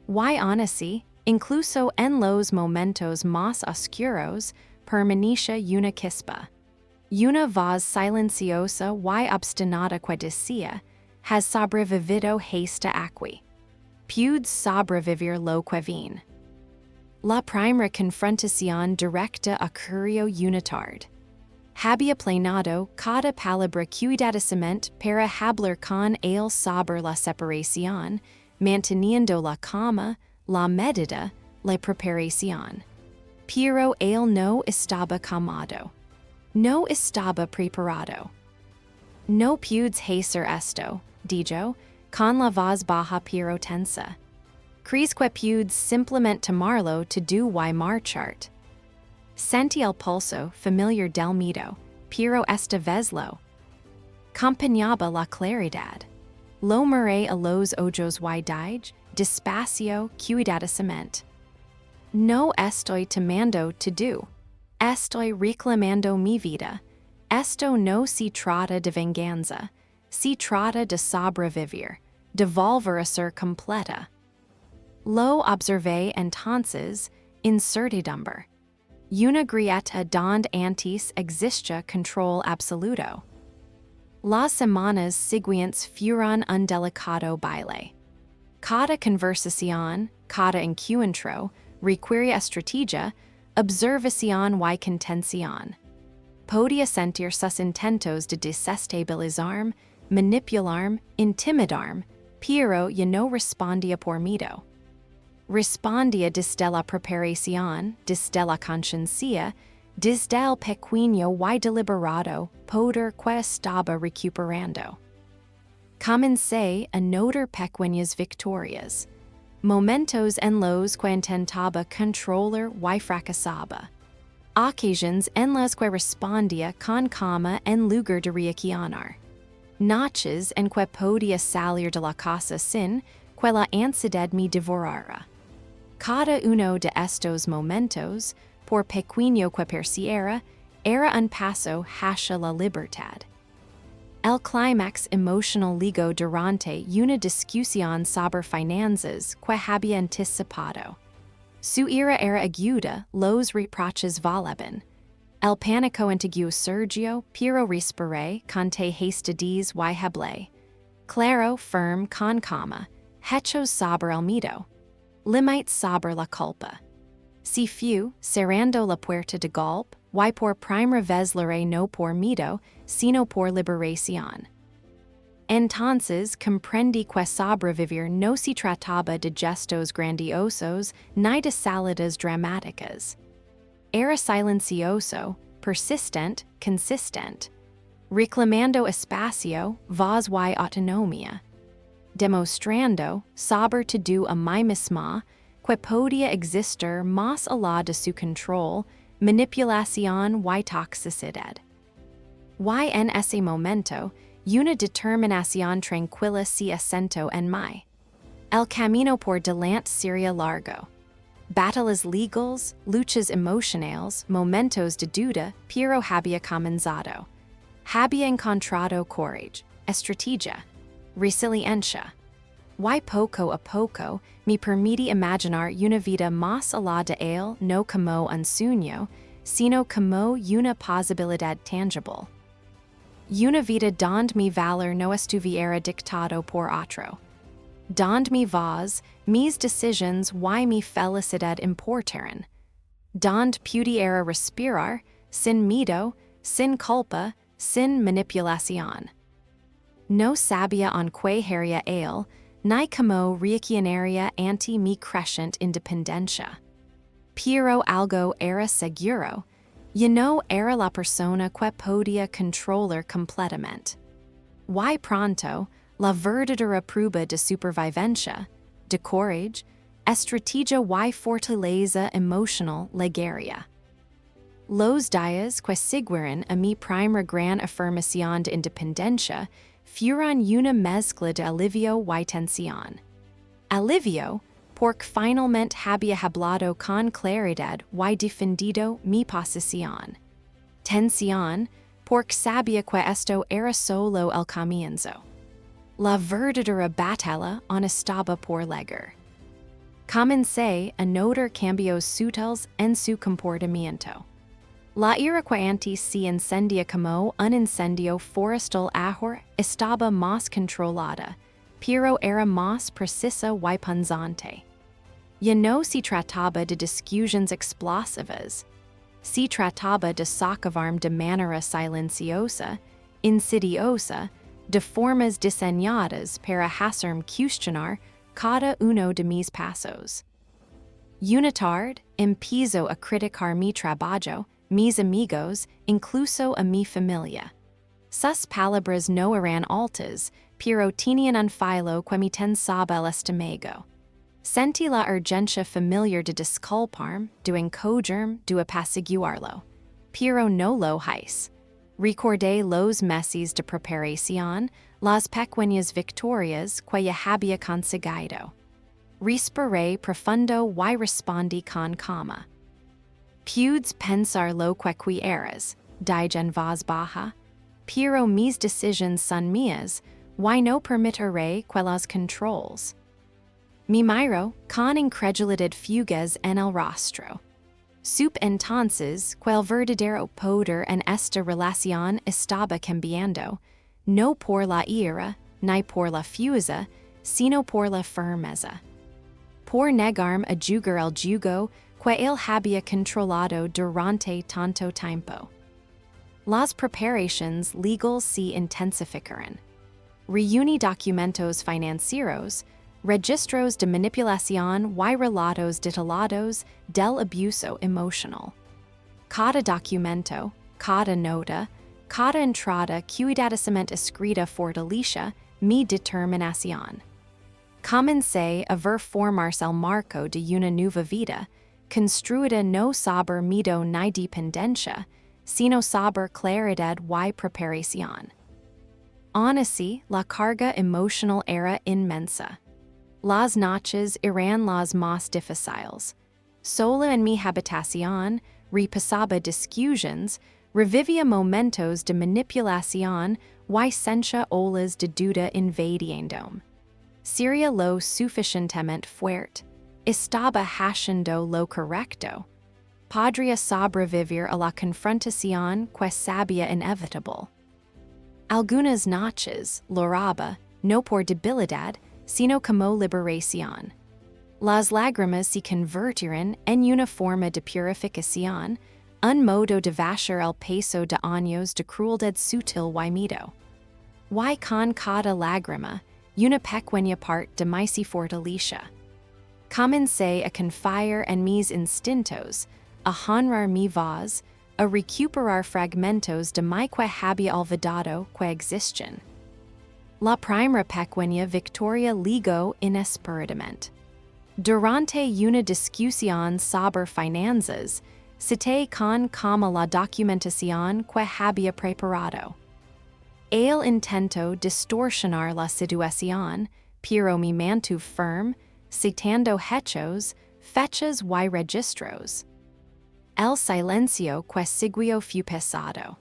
Y aún así, incluso en los momentos más oscuros, permanecía una chispa. Una voz silenciosa y obstinada que decía, has sobrevivido hasta aquí. Puedes sobrevivir lo que viene. La primera confrontación directa ocurrió una tarde. Había planeado cada palabra cuidadosamente para hablar con él sobre la separación, manteniendo la calma, la medida, la preparación. Pero él no estaba calmado. No estaba preparado. No puedes hacer esto, dijo, con la voz baja pero tensa. ¿Crees que puedes simplemente tomarlo todo y marcharte? Sentí el pulso familiar del miedo, pero esta vez lo acompañaba la claridad. Lo miré a los ojos y dije, despacio, cuidadosamente. No estoy tomando todo. Estoy reclamando mi vida. Esto no se trata de venganza. Se trata de sobrevivir, de volver a ser completa. Lo observé entonces, incertidumbre. Una grieta donde antes existía control absoluto. Las semanas siguientes fueron un delicado baile. Cada conversación, cada encuentro, requería estrategia, observación y contención. Podía sentir sus intentos de desestabilizarme, manipularme, intimidarme, pero yo no respondía por miedo. Respondía desde la preparación, desde la conciencia, desde el pequeño y deliberado poder que estaba recuperando. Comencé a notar pequeñas victorias, momentos en los que intentaba controlar y fracasaba, ocasiones en las que respondía con calma en lugar de reaccionar, noches en que podía salir de la casa sin que la ansiedad me devorara. Cada uno de estos momentos, por pequeño que pareciera, era un paso hacia la libertad. El clímax emocional llegó durante una discusión sobre finanzas que había anticipado. Su ira era aguda, los reproches volaban. El pánico antiguo surgió, pero respiré, conté hastidez y hablé. Claro, firme, con calma, hechos sobre el miedo. Límite sobre la culpa. Si fue, cerrando la puerta de golpe, y por prime reveslare no por miedo, sino por liberación. Entonces comprendí que sobrevivir no se trataba de gestos grandiosos ni de salidas dramáticas. Era silencioso, persistent, consistent, reclamando espacio, voz y autonomía, demostrando, saber to do a mí misma, que podía existir más allá de su control, manipulación y toxicidad. Y en ese momento, una determinación tranquila se asentó en mí. El camino por delante sería largo. Batallas legales, luchas emocionales, momentos de duda, pero había comenzado. Había encontrado courage, estrategia, resiliencia. Y poco a poco, me permití imaginar una vida más allá de él no como un sueño, sino como una posibilidad tangible. Una vida donde mi valor no estuviera dictado por otro. Donde mi voz, mis decisions y mi felicidad importaran. Donde pudiera respirar, sin miedo, sin culpa, sin manipulación. No sabía en qué haría él, ni como reaccionaría ante mi creciente independencia. Pero algo era seguro. Y no era la persona que podía controlar completamente. Y pronto, la verdadera prueba de supervivencia, de courage, estrategia y fortaleza emocional llegaría. Los días que siguieron a mi primera gran afirmación de independencia fueron una mezcla de alivio y tensión. Alivio, porque finalmente había hablado con claridad y defendido mi posición. Tensión, porque sabía que esto era solo el comienzo. La verdadera batalla aún estaba por llegar. Comencé a notar cambios sutiles en su comportamiento. La ira que antes se incendia como un incendio forestal ahora estaba más controlada, pero era más precisa y punzante. Ya no se trataba de discusiones explosivas. Se trataba de socavarme de manera silenciosa, insidiosa, de formas diseñadas para hacerme cuestionar cada uno de mis pasos. Una tarde, empiezo a criticar mi trabajo, mis amigos, incluso a mi familia. Sus palabras no eran altas, pero tenían un filo que me tensaba el estómago. Sentí la urgencia familiar de disculparme, de encogerme, de apaciguarlo. Pero no lo hice. Recordé los meses de preparación, las pequeñas victorias que ya había conseguido. Respiré profundo y respondí con calma. Pudes pensar lo que quieras, dije en voz baja, pero mis decisiones son mías, y no permitiré que las controles. Me miro con incredulidad fugaz en el rostro. Supe entonces que el verdadero poder en esta relación estaba cambiando, no por la ira, ni por la fuerza, sino por la firmeza. Por negarme a jugar el yugo que él había controlado durante tanto tiempo. Las preparaciones legales se intensificaron. Reuní documentos financieros, registros de manipulación y relatos detallados del abuso emocional. Cada documento, cada nota, cada entrada cuidadosamente escrita fortalecía mi determinación. Comencé a ver formarse el marco de una nueva vida, construida no sobre miedo ni dependencia, sino sobre claridad y preparación. Aún así, la carga emocional era inmensa. Las noches eran las más difíciles. Solo en mi habitación, repasaba discusiones, revivía momentos de manipulación y sentía olas de duda invadiéndome. Sería lo suficientemente fuerte. Estaba haciendo lo correcto. Podría sobrevivir a la confrontación que sabía inevitable. Algunas noches lloraba, no por debilidad, sino como liberación. Las lágrimas se convirtieron en una forma de purificación, un modo de vasher el peso de años de crueldad sutil y mito. Y con cada lágrima, una pequeña parte de mis fortaleza. Comencé a confiar en mis instintos, a honrar mi voz, a recuperar fragmentos de mi que había olvidado que existen. La primera pequeña victoria ligo inesperadamente. Durante una discusión sobre finanzas, cité con como la documentación que había preparado. El intento distorsionar la situación, pero me mantuve firme, citando hechos, fechas y registros. El silencio que siguió fue pesado.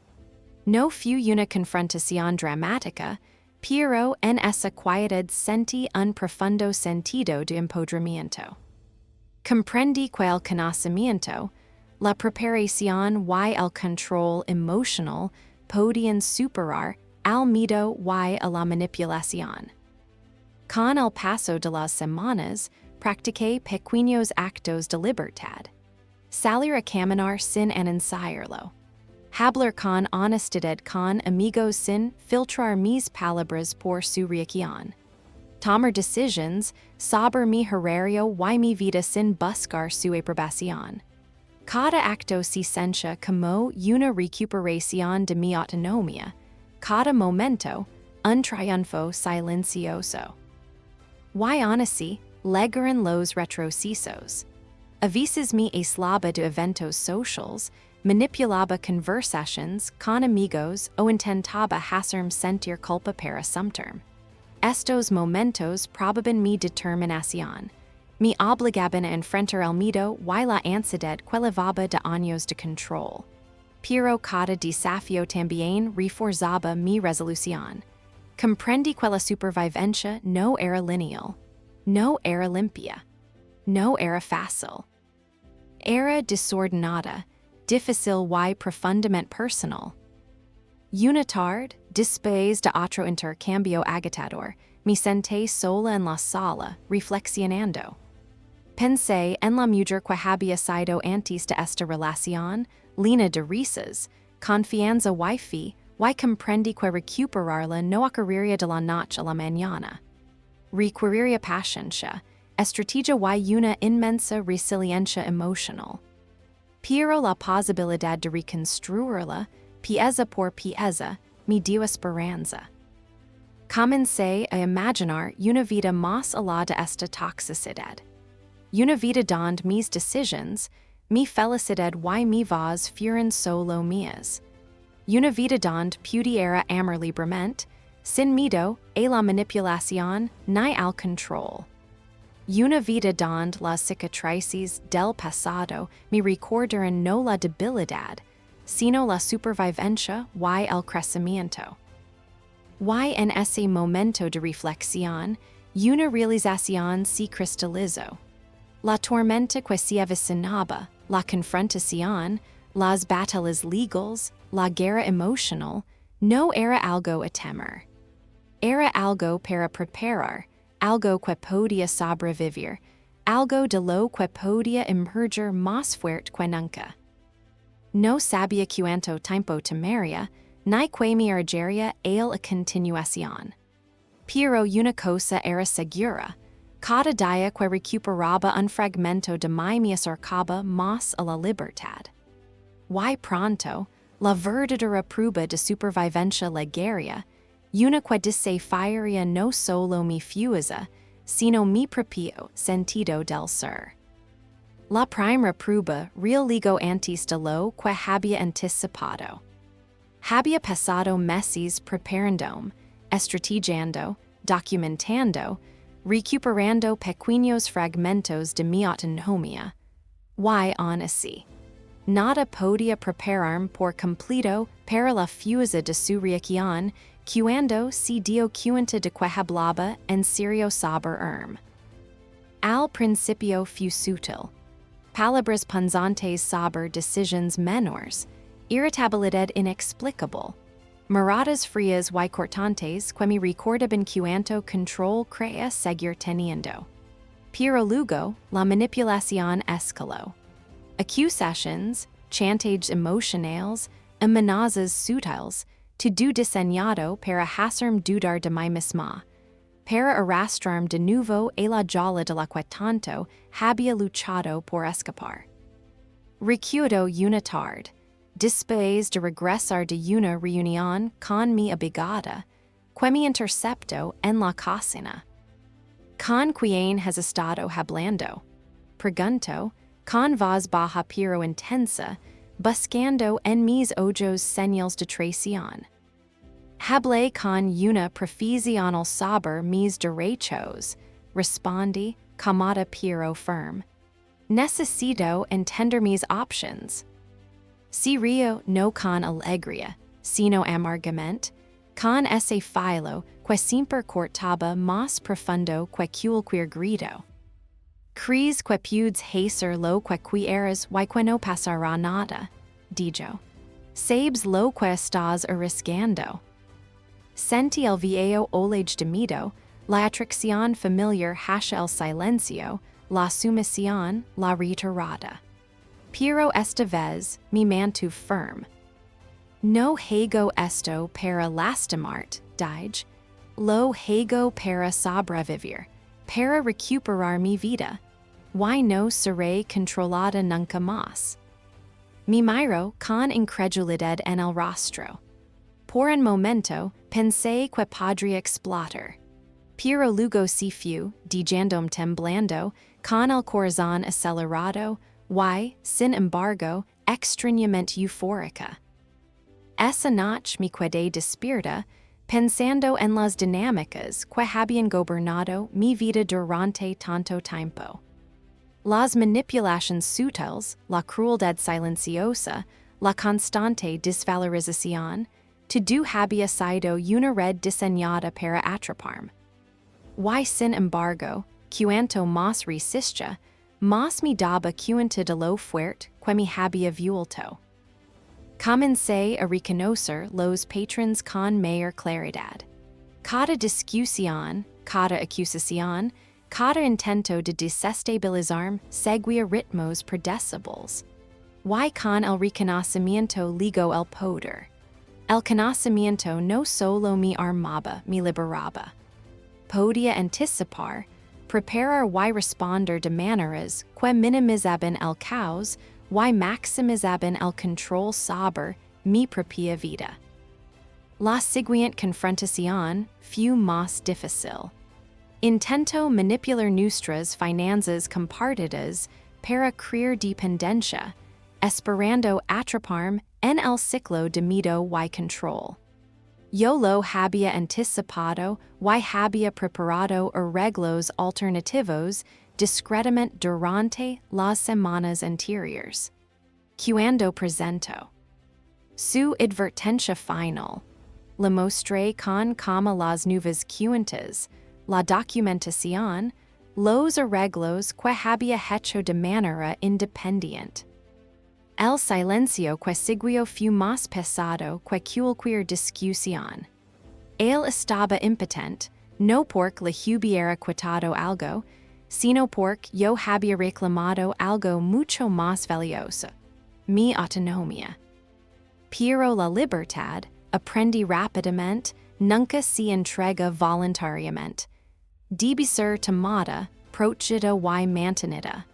No fue una confrontación dramática, pero en esa quietud sentí un profundo sentido de empoderamiento. Comprendí que el conocimiento, la preparación y el control emocional podían superar al miedo y a la manipulación. Con el paso de las semanas, practiqué pequeños actos de libertad. Salir a caminar sin anunciarlo. Hablar con honestidad con amigos sin filtrar mis palabras por su reacción. Tomar decisions sobre mi horario y mi vida sin buscar su aprobación. Cada acto se siente como una recuperación de mi autonomía. Cada momento, un triunfo silencioso. Y aún así, llegaron los retrocesos. A veces me aislaba de eventos socials, manipulaba conversations con amigos o intentaba hacerme sentir culpa para sumterm. Estos momentos probaban mi determinación. Me obligaban a enfrentar el miedo y la ansiedad que levaba de años de control. Pero cada desafío también reforzaba mi resolución. Comprendí que la supervivencia no era lineal, no era limpia, no era fácil. Era desordenada, difícil y profundamente personal. Una tarde, después de otro intercambio agotador, me senté sola en la sala, reflexionando. Pensé en la mujer que había sido antes de esta relación, llena de risas, confianza y fe, y comprendí que recuperarla no ocurriría de la noche a la mañana. Requeriría paciencia, estrategia y una inmensa resiliencia emocional. Pero la posibilidad de reconstruirla, pieza por pieza, me dio esperanza. Comencé a imaginar una vida más allá de esta toxicidad. Una vida donde mis decisions, mi felicidad y mi voz fueran solo mías. Una vida donde pudiera amar libremente, sin miedo a la manipulación ni al control. Una vida donde las cicatrices del pasado me recordaran no la debilidad, sino la supervivencia y el crecimiento. Y en ese momento de reflexión, una realización se cristalizó. La tormenta que se avecinaba, la confrontación, las batallas legales, la guerra emocional, no era algo a temer. Era algo para preparar, algo que podía sobrevivir, algo de lo que podía emerger más fuerte que nunca. No sabía cuánto tiempo tomaría, ni que me urgiría a continuación. Pero una cosa era segura. Cada día que recuperaba un fragmento de mí me acercaba más a la libertad. Y pronto, la verdadera prueba de supervivencia llegaría, una que desafiaría no solo mi fuerza, sino mi propio sentido del ser. La primera prueba realizó antes de lo que había anticipado. Había pasado meses preparándome, estrategiando, documentando, recuperando pequeños fragmentos de mi autonomía. Y aún así, nada podía prepararme por completo para la fuerza de su reacción cuando se dio cuenta de que hablaba en serio sobre Al principio fue sutil. Palabras punzantes sobre decisions menores, irritabilidad inexplicable, miradas frías y cortantes que me recordaban cuánto control creía seguir teniendo. Pero luego, la manipulación escaló. Acusations, chantage emotionales, amenazas sutiles, to do diseñado para hacerme dudar de mi misma, para arrastrarme de nuevo a la jola de la que tanto había luchado por escapar. Recuerdo una tarde, después de regresar de una reunión con mi abogada, que me interceptó en la cocina. ¿Con quién has estado hablando? Pregunto, con voz baja pero intensa, buscando en mis ojos señales de traición. Hablé con una profesional sobre mis derechos, respondí, calmada pero firme. Necesito entender mis options. Si río no con alegría, sino amargamente, con ese filo que siempre cortaba más profundo que cualquier grito. ¿Crees que puedes hacer lo que quieras y que no pasará nada? Dijo. ¿Sabes lo que estás arriesgando? Sentí el viejo olej de miedo, la atracción familiar hacia el silencio, la sumisión, la retirada. Pero esta vez me mantuve firme. No hago esto para lastimarte, dije. Lo hago para sobrevivir, para recuperar mi vida. Y no seré controlada nunca más. Me miró con incredulidad en el rostro. Por un momento, pensé que podría explotar. Pero luego se fue, diciéndome temblando, con el corazón acelerado, y, sin embargo, extrañamente eufórica. Esa noche me quedé despierta, pensando en las dinámicas que habían gobernado mi vida durante tanto tiempo. Las manipulaciones sutiles, la crueldad silenciosa, la constante desvalorización, todo había sido una red diseñada para atraparme. Y sin embargo, cuanto más resistía, más me daba cuenta de lo fuerte que me había vuelto. Comencé a reconocer los patrones con mayor claridad. Cada discusión, cada acusación, cada intento de desestabilizarme seguía ritmos predecibles. Y con el reconocimiento ligó el poder. El conocimiento no solo me armaba, me liberaba. Podía anticipar, preparar y responder de maneras que minimizaban el caos y maximizaban el control sobre mi propia vida. La siguiente confrontación fue más difícil. Intento manipular nuestras finanzas compartidas para crear dependencia, esperando atraparme en el ciclo de miedo y control. Yo lo había anticipado y había preparado arreglos alternativos discretamente durante las semanas anteriores. Cuando presentó su advertencia final, le mostré con calma las nuevas cuentas, la documentación, los arreglos que había hecho de manera independiente. El silencio que siguió fue más pesado que cualquier discusión. Él estaba impotente, no porque le hubiera quitado algo, sino porque yo había reclamado algo mucho más valioso, mi autonomía. Pero la libertad, aprendí rápidamente, nunca se entrega voluntariamente. Debe ser tomada, protegida y mantenida.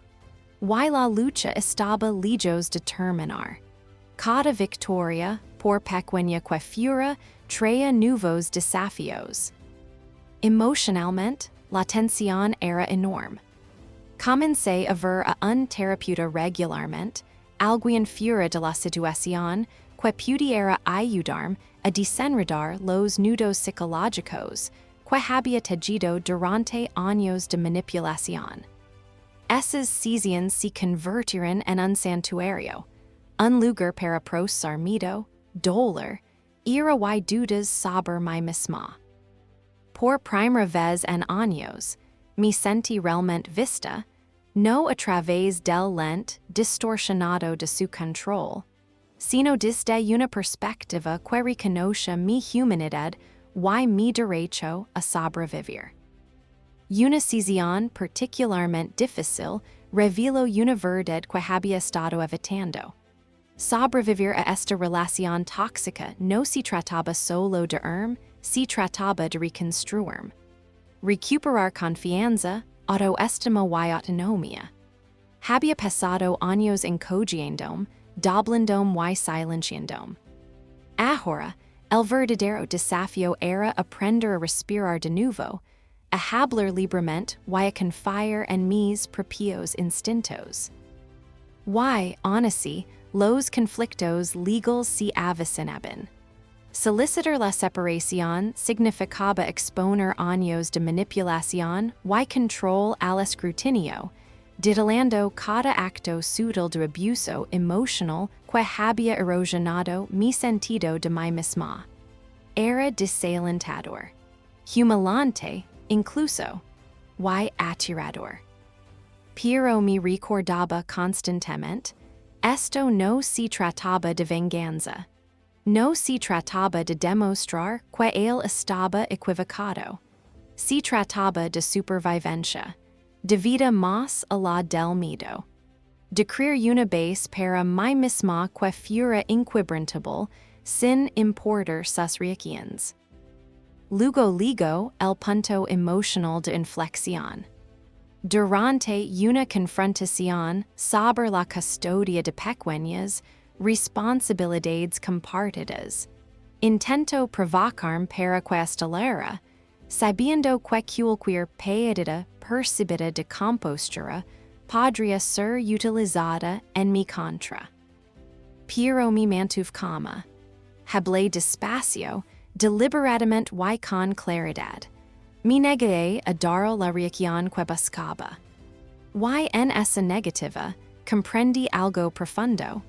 Y la lucha estaba lejos de terminar. Cada victoria, por pequeña que fuera, traía nuevos desafíos. Emocionalmente, la tensión era enorme. Comencé a ver a un terapeuta regularmente, alguien fuera de la situación que pudiera ayudarme a desenredar los nudos psicológicos que había tejido durante años de manipulación. Esas sesiones se convirtieron en un santuario, un lugar para procesar miedo, dolor, ira y dudas sobre mí misma. Por primera vez en años, me sentí realmente vista, no a través del lente distorsionado de su control, sino desde una perspectiva que reconoce mi humanidad y mi derecho a sobrevivir. Una sesión particularmente difícil reveló una verdad que había estado evitando. Sobrevivir a esta relación tóxica no se trataba solo de se trataba de reconstruirme. Recuperar confianza, autoestima y autonomía. Había pasado años encogiendome, doblendome y silenciandome. Ahora, el verdadero desafío era aprender a respirar de nuevo, a hablar libremente y a confiar en mis propios instintos. Y, aún así, los conflictos legales se avecinaban. Solicitar la separación significaba exponer años de manipulación y control al escrutinio, titulando cada acto sutil de abuso emocional que había erosionado mi sentido de mí misma. Era desalentador, humillante, incluso, y aterrador. Pero me recordaba constantemente, esto no se trataba de venganza. No se trataba de demostrar que él estaba equivocado. Se trataba de supervivencia, de vida más allá del miedo. De crear una base para mí misma que fuera inquebrantable, sin importar sus reacciones. Luego el punto emocional de inflexión. Durante una confrontación sobre la custodia de pequeñas responsabilidades compartidas, intento provocarme para que estalera, sabiendo que cualquier pérdida percibida de compostura podría ser utilizada en mi contra. Pero me mantuve calma. Hablé despacio, deliberadamente y con claridad. Me negué a dar la reacción que buscaba. Y en esa negativa, comprendí algo profundo.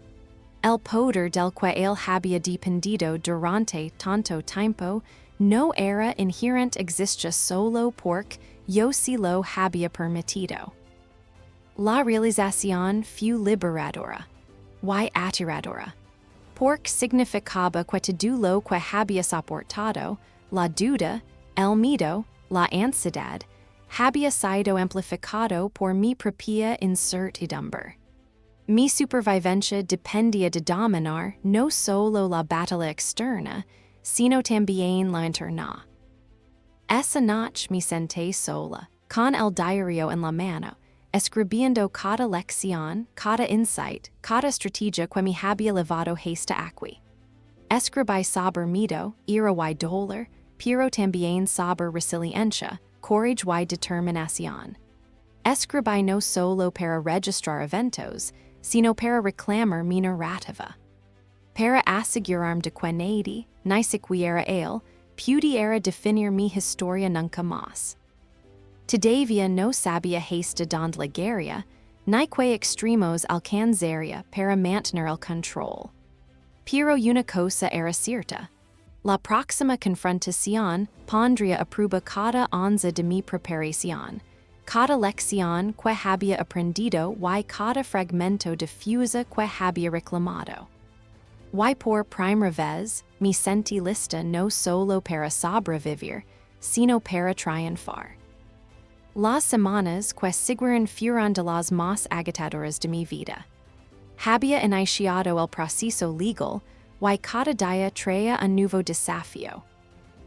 El poder del que él había dependido durante tanto tiempo no era inherente existía solo porque yo se lo había permitido. La realización fue liberadora y aterradora, porque significaba que todo lo que había soportado, la duda, el miedo, la ansiedad, había sido amplificado por mi propia incertidumbre. Mi supervivencia dependía de dominar no solo la batalla externa, sino también la interna. Esa noche me senté sola, con el diario en la mano, escribiendo cada lección, cada insight, cada estrategia que me había llevado hasta aquí. Escribí sobre miedo, ira y dolor, pero también sobre resiliencia, courage y determinación. Escribí no solo para registrar eventos, sino para reclamar mi narrativa. Para asegurarme de que nadie, ni siquiera él, pudiera definir mi historia nunca más. Todavía no sabía hasta donde llegaría, ni qué extremos alcanzaría para mantener el control. Pero una cosa era cierta. La próxima confrontación pondría a prueba cada onza de mi preparación, cada lección que había aprendido y cada fragmento de fusa que había reclamado. Y por primera vez, me sentí lista no solo para sobrevivir, sino para triunfar. Las semanas que siguieron fueron de las más agitadoras de mi vida. Había iniciado el proceso legal y cada día traía un nuevo desafío.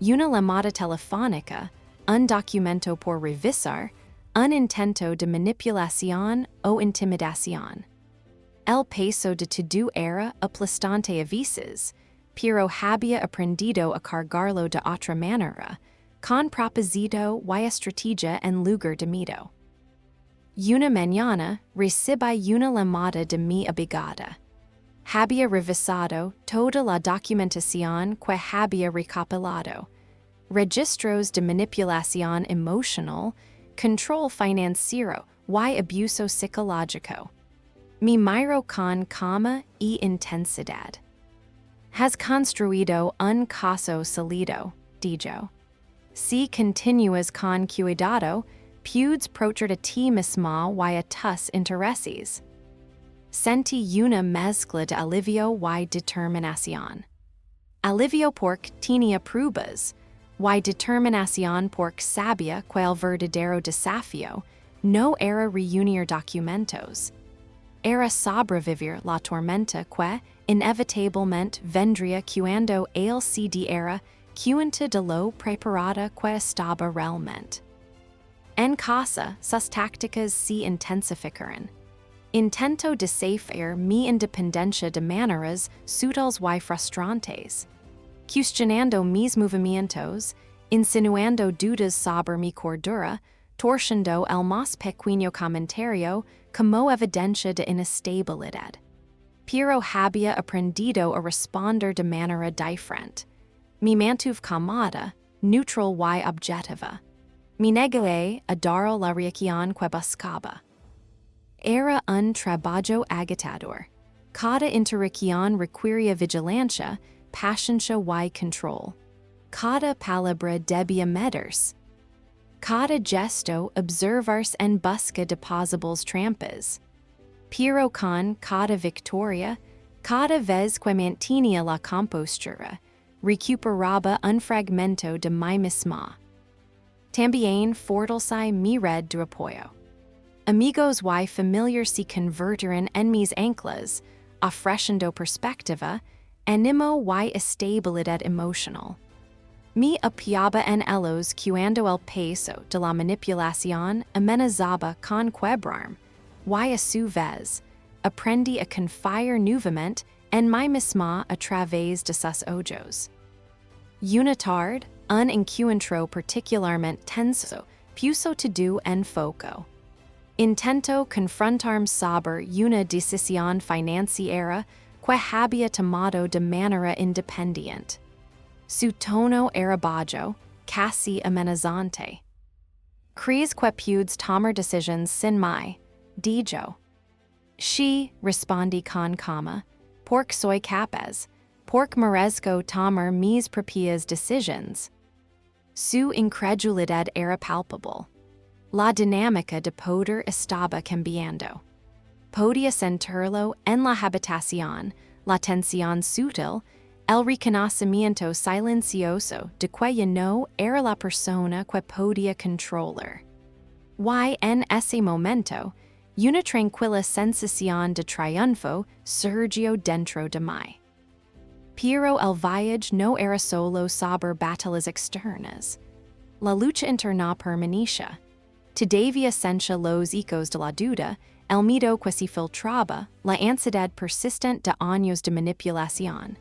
Una llamada telefónica, un documento por revisar, un intento de manipulación o intimidación. El peso de todo era aplastante a veces, pero había aprendido a cargarlo de otra manera, con propósito y estrategia en lugar de miedo. Una mañana recibí una llamada de mi abogada. Había revisado toda la documentación que había recopilado, registros de manipulación emocional, control financiero y abuso psicológico. Me miró con calma y intensidad. Has construido un caso sólido, dijo. Si continúas con cuidado, puedes proteger a ti misma y a tus intereses. Sentí una mezcla de alivio y determinación. Alivio porque tenía pruebas, y determinación porque sabía que el verdadero desafío no era reunir documentos. Era sobrevivir la tormenta que, inevitavelmente vendría cuando el se era cuenta de lo preparada que estaba realmente. En casa, sus tácticas se intensificaron. Intento desafiar mi independencia de maneras sutiles y frustrantes. Cuestionando mis movimientos, insinuando dudas sobre mi cordura, torciendo el más pequeño comentario como evidencia de inestabilidad. Pero había aprendido a responder de manera diferente. Me mantuve calmada, neutral y objetiva. Me negué a dar la reacción que buscaba. Era un trabajo agitador. Cada interacción requería vigilancia, paciencia y control. Cada palabra debía medirse. Cada gesto observarse en busca de posibles trampas. Pero con cada victoria, cada vez que mantenía la compostura, recuperaba un fragmento de mí misma. También fortalecía mi red de apoyo. Amigos y familiares se convirtieron en mis anclas, ofreciendo perspectiva, ánimo y estabilidad emocional. Me apoyaba en ellos cuando el peso de la manipulación amenazaba con quebrarme, y a su vez, aprendí a confiar nuevamente en mí misma a través de sus ojos. Una tarde, un encuentro particularmente tenso puso todo en foco. Intento confrontarme sobre una decisión financiera que había tomado de manera independiente. Su tono era bajo, casi amenazante. ¿Crees que puedes tomar decisiones sin mí? Dijo. Sí, respondí con calma, porque soy capaz, porque merezco tomar mis propias decisiones. Su incredulidad era palpable. La dinámica de poder estaba cambiando. Podía sentirlo en la habitación, la tensión sutil, el reconocimiento silencioso de que yo no era la persona que podía controlar. Y en ese momento, una tranquila sensación de triunfo surgió dentro de mí. Pero el viaje no era solo sobre batallas externas. La lucha interna permanecía. Todavía sentía los ecos de la duda, el miedo que se filtraba, la ansiedad persistente de años de manipulación.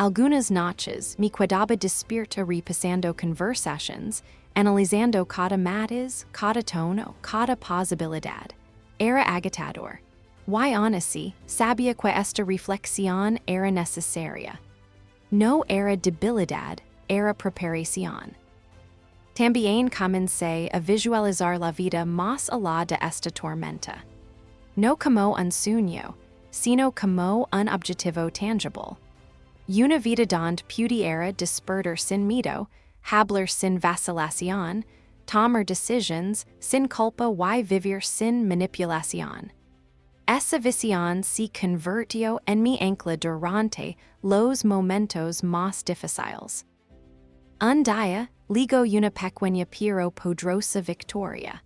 Algunas noches me quedaba despierta repasando conversaciones, analizando cada matiz, cada tono, cada posibilidad. Era agitador. Y aún así, sabía que esta reflexión era necesaria. No era debilidad, era preparación. También comencé a visualizar la vida más allá de esta tormenta. No como un sueño, sino como un objetivo tangible. Una vida donde pudiera despertar sin miedo, hablar sin vacilación, tomar decisiones sin culpa y vivir sin manipulación. Esa visión se convirtió en mi ancla durante los momentos más difíciles. Un día, ligo una pequeña pero poderosa victoria.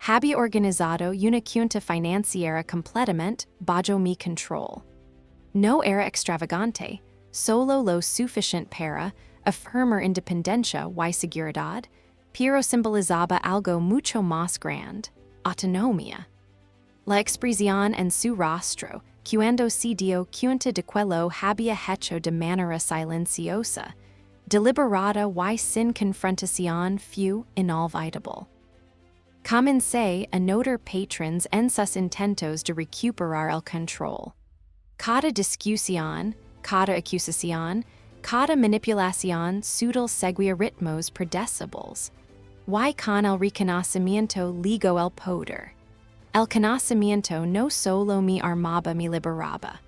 Había organizado una cuenta financiera completamente bajo mi control. No era extravagante, solo lo suficiente para afirmar independencia y seguridad, pero simbolizaba algo mucho más grande, autonomía. La expresión en su rostro, cuando se dio cuenta de que lo había hecho de manera silenciosa, deliberada y sin confrontación, fue inolvidable. Comencé a notar patrons en sus intentos de recuperar el control. Cada discusión, cada acusación, cada manipulación sutil seguía ritmos predecibles. Y con el reconocimiento ligo el poder. El conocimiento no solo me armaba me liberaba.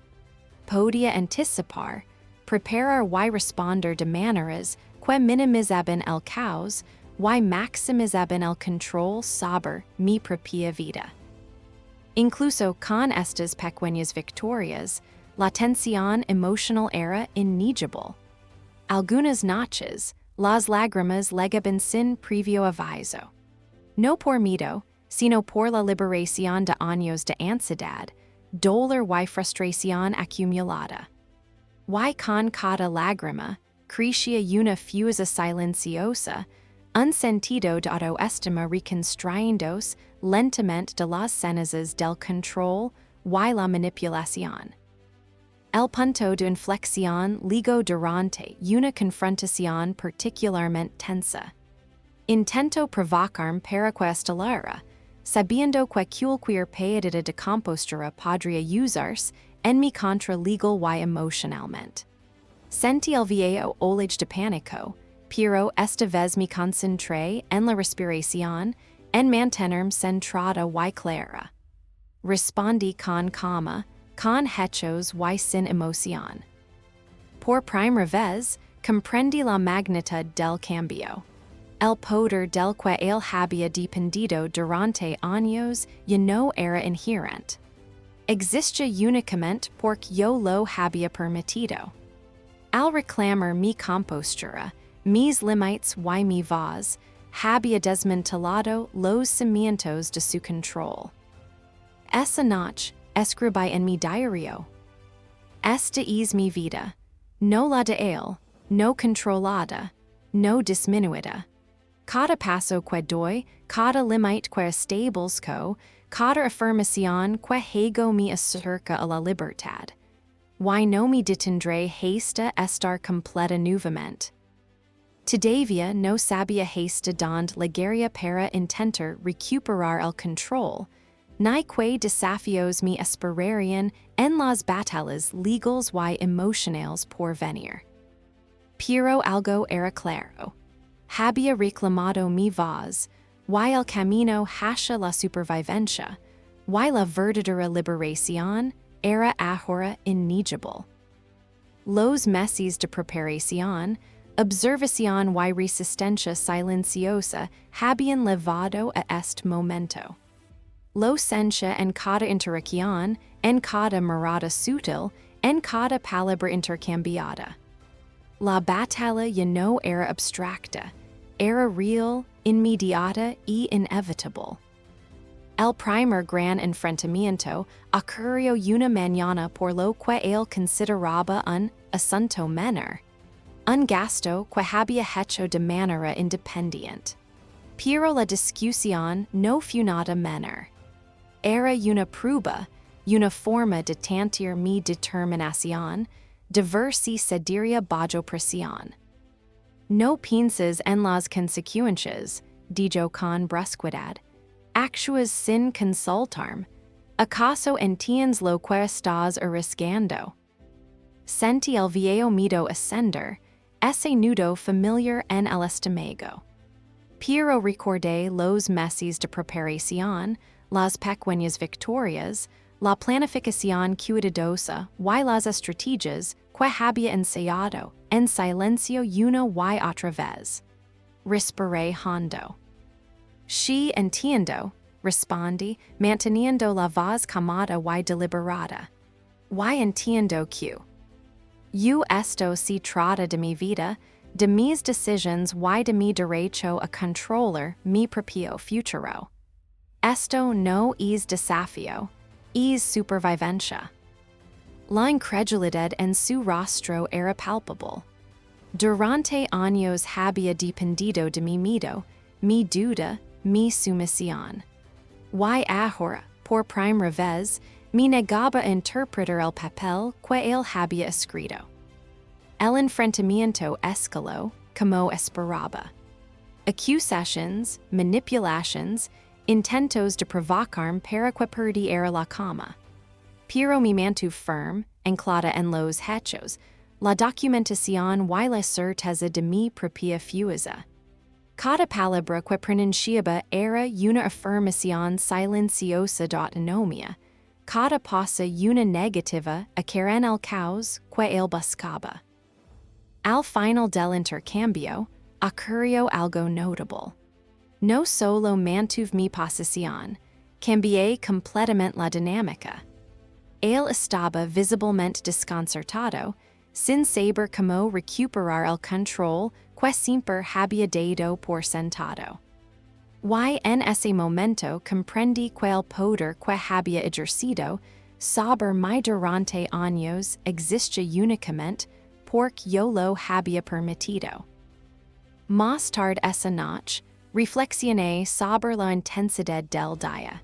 Podía anticipar, preparar y responder de maneras que minimizaban el caos y maximizaban el control sobre mi propia vida. Incluso con estas pequeñas victorias, la tensión emocional era innegable. Algunas noches, las lágrimas llegaban sin previo aviso. No por miedo, sino por la liberación de años de ansiedad, dolor y frustración acumulada. Y con cada lágrima, crecía una fusa silenciosa, un sentido de autoestima reconstrayéndose lentamente de las cenizas del control y la manipulación. El punto de inflexión llegó durante una confrontación particularmente tensa. Intento provocarme para que estelara, sabiendo que cualquier pérdida de compostura podría usarse en mi contra legal y emocionalmente. Sentí el viejo olage de pánico, pero esta vez me concentré en la respiración, en mantenerme centrada y clara. Respondí con calma, con hechos y sin emoción. Por primera vez, comprendí la magnitud del cambio. El poder del que él había dependido durante años ya no era inherente. Existía únicamente porque yo lo había permitido. Al reclamar mi compostura, mis límites y mi voz, había desmantelado los cimientos de su control. Esa noche, escribí en mi diario. Esta es mi vida, no la de él, no controlada, no disminuida. Cada paso que doy, cada límite que establezco, cada afirmación que hago me acerca a la libertad. Y no me detendré hasta estar completa nuevamente. Todavía no sabía hasta donde llegaría para intentar recuperar el control, ni qué desafíos me esperarían en las batallas legales y emocionales por venir. Pero algo era claro. Había reclamado mi voz, y el camino hacia la supervivencia, y la verdadera liberación era ahora innegable. Los meses de preparación, observación y resistencia silenciosa habían llevado a este momento. Lo sentía en cada interacción, en cada mirada sutil, en cada palabra intercambiada. La batalla ya no era abstracta, era real, inmediata y inevitable. El primer gran enfrentamiento ocurrió una mañana por lo que él consideraba un asunto menor, un gasto que había hecho de manera independiente. Pero la discusión no fue nada menor. Era una prueba, una forma de tantear mi determinación, de ver si cedería bajo presión. No pienses en las consecuencias, dijo con brusquedad. Actúas sin consultarme. ¿Acaso entiendes lo que estás arriesgando? Sentí el viejo miedo ascender, ese nudo familiar en el estómago. Pero recordé los meses de preparación, las pequeñas victorias, la planificación cuidadosa y las estrategias que había ensayado en silencio una y otra vez. Respiré hondo. Sí entiendo, respondí, manteniendo la voz calmada y deliberada. Y entiendo que esto se trata de mi vida, de mis decisiones y de mi derecho a controlar mi propio futuro. Esto no es desafío, es supervivencia. La incredulidad en su rostro era palpable. Durante años había dependido de mi miedo, mi duda, mi sumisión. Y ahora, por primera vez, me negaba a interpretar el papel que él había escrito. El enfrentamiento escaló como esperaba. Acusaciones, manipulaciones, intentos de provocarme para que perdiera la calma. Pero me mantuve firme, anclada en los hechos, la documentación y la certeza de mi propia fuerza. Cada palabra que pronunciaba era una afirmación silenciosa de autonomía, cada pausa una negativa a en el caos que él buscaba. Al final del intercambio, ocurrió algo notable. No solo mantuve mi posición, cambié completamente la dinámica. Él estaba visiblemente desconcertado, sin saber cómo recuperar el control que siempre había dado por sentado. Y en ese momento comprendí que el poder que había ejercido Saber mi durante años existe únicamente porque yo lo había permitido. Más tarde esa noche, reflexioné sobre la intensidad del día.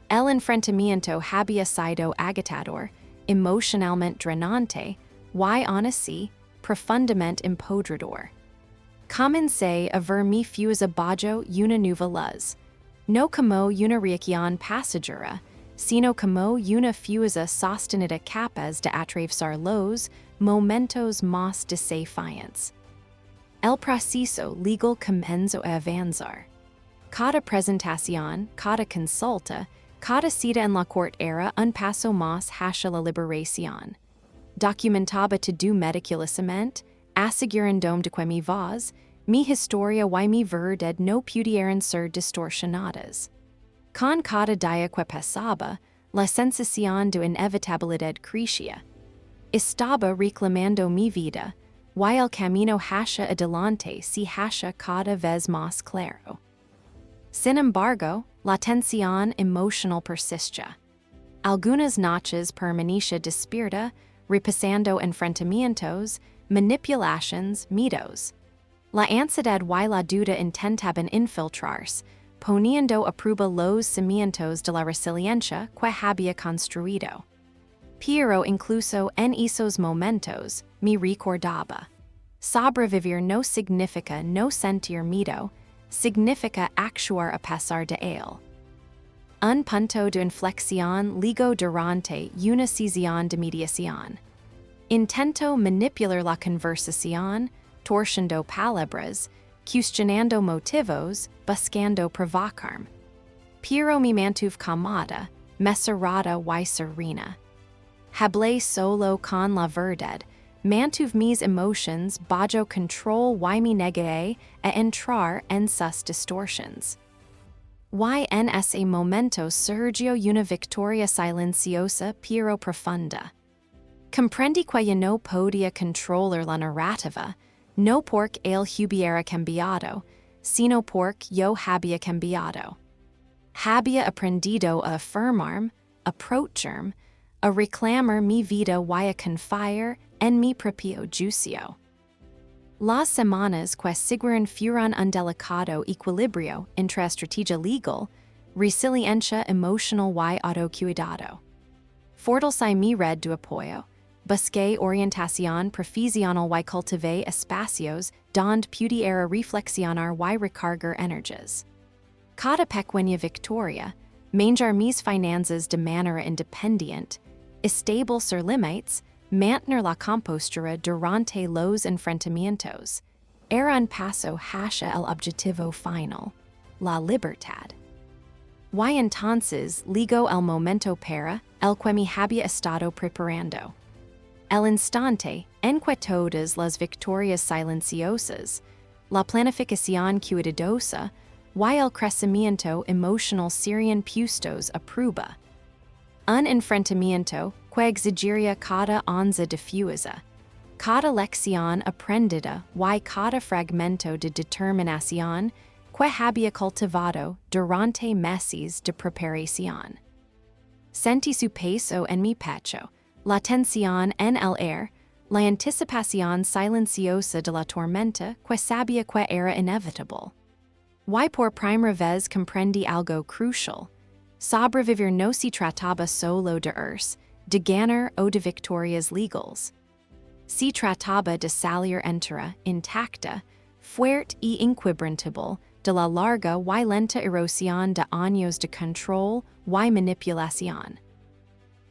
El enfrentamiento había sido agotador, emocionalmente drenante, y aún así, profundamente empodrador. Comencé a ver mi fusa bajo una nueva luz, no como una reacción pasajera, sino como una fusa sostenida capaz de atravesar los momentos más desafiantes. El proceso legal comenzó a avanzar. Cada presentación, cada consulta, cada cita en la corte era un paso más hacia la liberación. Documentaba todo meticulosamente, asegurando de que mi voz, mi historia y mi verdad no pudieran ser distorsionadas. Con cada día que pasaba, la sensación de inevitabilidad crecía. Estaba reclamando mi vida, y el camino hacia adelante se hacía cada vez más claro. Sin embargo, la tensión emocional persistía. Algunas noches permanecía despierta, repasando enfrentamientos, manipulaciones, miedos. La ansiedad y la duda intentaban infiltrarse, poniendo a prueba los cimientos de la resiliencia que había construido. Pero incluso en esos momentos, me recordaba. Sobrevivir no significa no sentir miedo, significa actuar a pesar de él. Un punto de inflexión ligo durante una sesión de mediación. Intento manipular la conversación, torciendo palabras, cuestionando motivos, buscando provocarme. Pero me mantuve calmada, mesurada y serena. Hablé solo con la verdad, mantuve mis emotions bajo control y me negué a entrar en sus distorsiones. Y en ese momento surgió una victoria silenciosa pero profunda. Comprendí que yo no podía controlar la narrativa, no porque él hubiera cambiado, sino porque yo había cambiado. Había aprendido a afirmarme, approacharme, a reclamar mi vida y a confiar en mi propio juicio. Las semanas que siguieron fueron un delicado equilibrio entre estrategia legal, resiliencia emocional y autocuidado. Fortalecé mi red de apoyo, busqué orientación profesional y cultivé espacios donde pudiera reflexionar y recargar energias. Cada pequeña victoria, manejar mis finanzas de manera independiente, establecer límites, mantener la compostura durante los enfrentamientos, era un paso hacia el objetivo final, la libertad. Y entonces llegó el momento para el que me había estado preparando. El instante en que todas las victorias silenciosas, la planificación cuidadosa y el crecimiento emocional serían puestos a prueba. Un enfrentamiento que exigiría cada onza difusa, cada lección aprendida y cada fragmento de determinación que había cultivado durante meses de preparación. Sentí su peso en mi pecho, la tensión en el aire, la anticipación silenciosa de la tormenta que sabía que era inevitable. Y por primera vez comprendí algo crucial. Sobrevivir no se trataba solo de de ganar o de victorias legales. Se trataba de salir entera, intacta, fuerte y inquebrantable de la larga y lenta erosión de años de control y manipulación.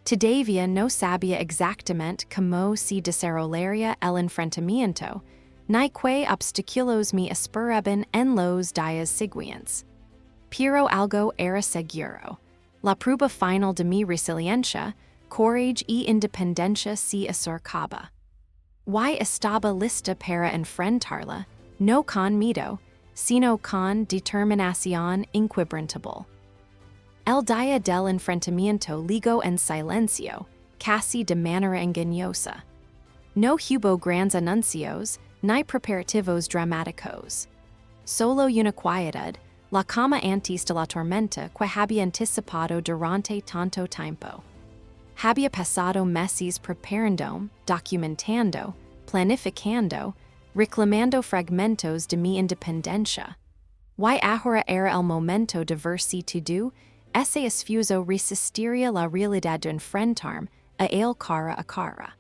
Todavía no sabía exactamente cómo se desarrollaría el enfrentamiento, ni qué obstáculos me esperaban en los días siguientes. Pero algo era seguro. La prueba final de mi resiliencia, courage y independencia se acercaba. Y estaba lista para enfrentarla, no con miedo, sino con determinación inquebrantable. El día del enfrentamiento llegó en silencio, casi de manera engañosa. No hubo grandes anuncios, ni preparativos dramáticos. Solo una quietud, la calma antes de la tormenta que había anticipado durante tanto tiempo. había pasado meses preparando, documentando, planificando, reclamando fragmentos de mi independencia. Y ahora era el momento de ver si todo ese esfuerzo resistiría la realidad de enfrentarme a él cara a cara.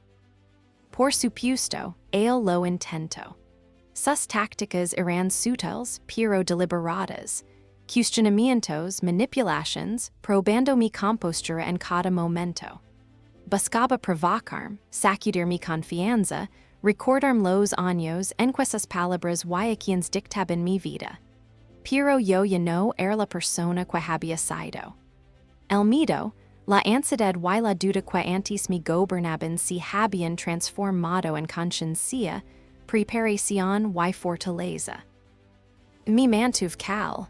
Por supuesto, él lo intentó. Sus tácticas eran sutiles, pero deliberadas. Cuestionamientos, manipulations, probando mi compostura en cada momento. Buscaba provocarme, sacudir mi confianza, recordarme los años en que esas palabras guayaquiles dictaban mi vida. Pero yo ya no era la persona que había sido. El miedo, la ansiedad y la duda que antes me gobernaban se habían transformado en conciencia, preparación y fortaleza. Me mantuve cal.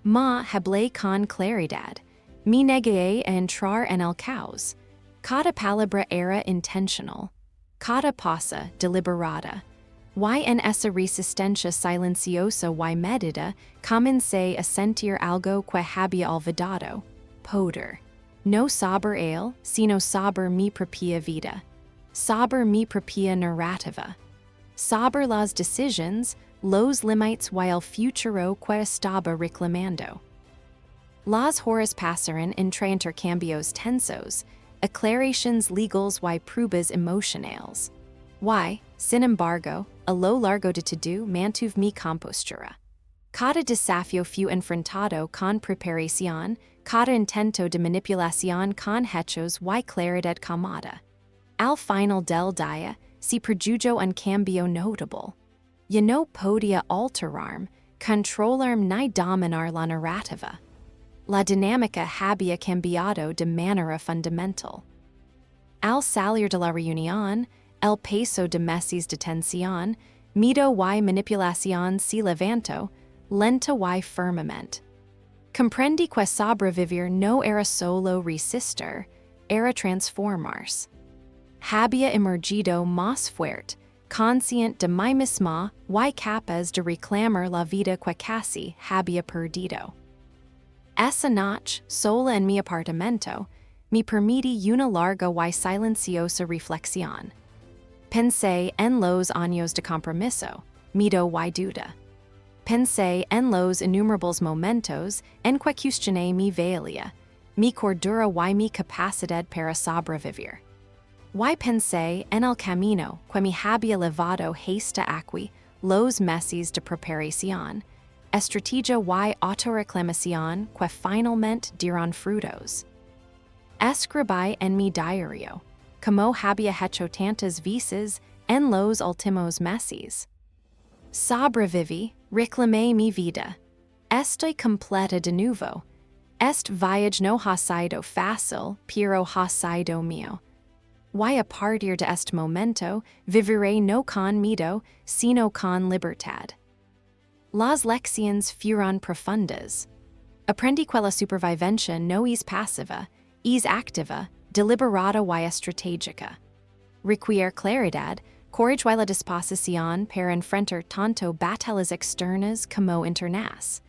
Ma hablé con claridad. Me negué a entrar en el caos. Cada palabra era intentional. Cada pausa deliberada. Y en esa resistencia silenciosa y medida, comencé a sentir algo que había olvidado. Poder. No saber él, sino saber mi propia vida. Saber mi propia narrativa. Saber las decisions, los límites y el futuro que estaba reclamando. Las horas pasaron entre intercambios tensos, aclarations legals y pruebas emocionales. Y, sin embargo, a lo largo de todo mantuve mi compostura. Cada desafío fue enfrentado con preparación, cada intento de manipulación con hechos y claridad calmada. Al final del día, se produjo un cambio notable. Ya no podía alterarme, controlarme ni dominar la narrativa. La dinámica había cambiado de manera fundamental. Al salir de la reunión, el peso de meses de tensión, miedo y manipulación se levantó, lento y firmemente. Comprendí que sobrevivir no era solo resistir, era transformarse. Había emergido más fuerte, consciente de mí misma y capaz de reclamar la vida que casi había perdido. Esa noche, sola en mi apartamento, me permití una larga y silenciosa reflexión. Pensé en los años de compromiso, miedo y duda. Pensé en los innumerables momentos en que cuestioné mi valía, mi cordura y mi capacidad para sobrevivir. Y pensé en el camino que me había llevado hasta aquí, los meses de preparación, estrategia y autorreclamación que finalmente dieron frutos. Escribí en mi diario, cómo había hecho tantas veces en los últimos meses. Sobreviví, reclamé mi vida. Estoy completa de nuevo. Este viaje no ha sido fácil, pero ha sido mío. Y a partir de este momento, viviré no con miedo, sino con libertad. Las lecciones fueron profundas. Aprendí que la supervivencia no es pasiva, es activa, deliberada y estratégica. Requiere claridad, courage y la disposición para enfrentar tanto batallas externas como internas.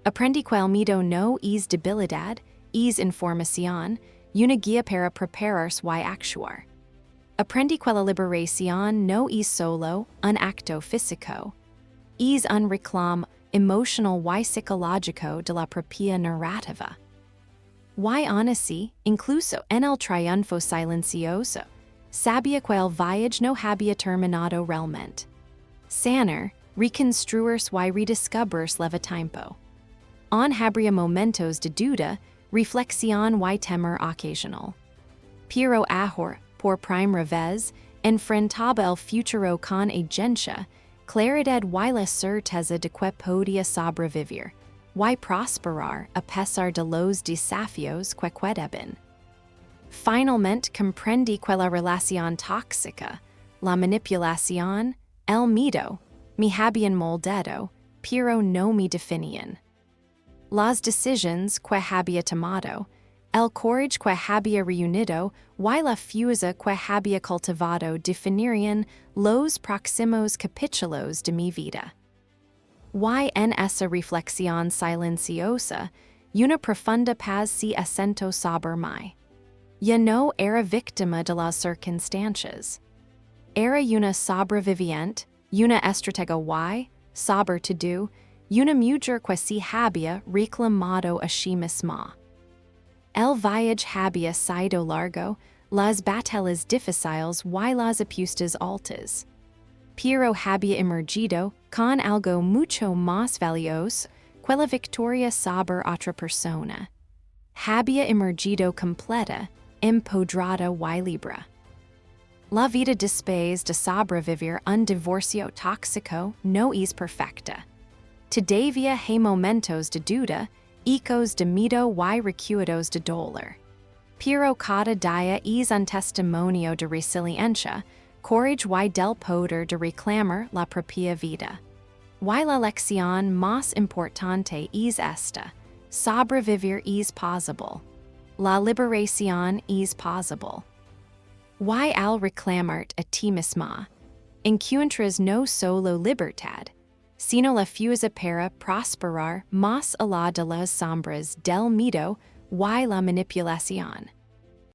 Aprendí que el miedo no es debilidad, es información, una guía para prepararse y actuar. Aprendí que la liberación no es solo un acto físico, es un reclamo emotional y psicológico de la propia narrativa. Y aún así, incluso en el triunfo silencioso, sabía que el viaje no había terminado realmente. Sanar, reconstruirse y redescubrirse leva tiempo. Aún habría momentos de duda, reflexión y temor ocasional. Pero ahora, por primera vez, enfrentaba el futuro con agencia, claridad y la certeza de que podía sobrevivir, y prosperar a pesar de los desafíos que quedaban. Finalmente comprendí que la relación tóxica, la manipulación, el miedo, me habían moldado, pero no me definían. Las decisiones que había tomado, el courage que había reunido y la fuerza que había cultivado definirían los próximos capítulos de mi vida. Y en esa reflexión silenciosa, una profunda paz se asentó sobre mí. Ya no era víctima de las circunstancias. Era una sobreviviente, una estratega y, saber to do, una mujer que se había reclamado a sí misma. El viaje había sido largo, las batallas difíciles y las apuestas altas. Pero había emergido con algo mucho más valioso que la victoria sobre otra persona. Había emergido completa, empoderada y libre. La vida después de sobrevivir un divorcio tóxico no es perfecta. Todavía hay momentos de duda, ecos de miedo y recuerdos de dolor. Pero cada día es un testimonio de resiliencia, courage y del poder de reclamar la propia vida. Y la lección más importante es esta: sobrevivir es posible. La liberación es posible. Y al reclamarte a ti misma, encuentras no solo libertad, sino la fuerza para prosperar más allá de las sombras del miedo y la manipulación.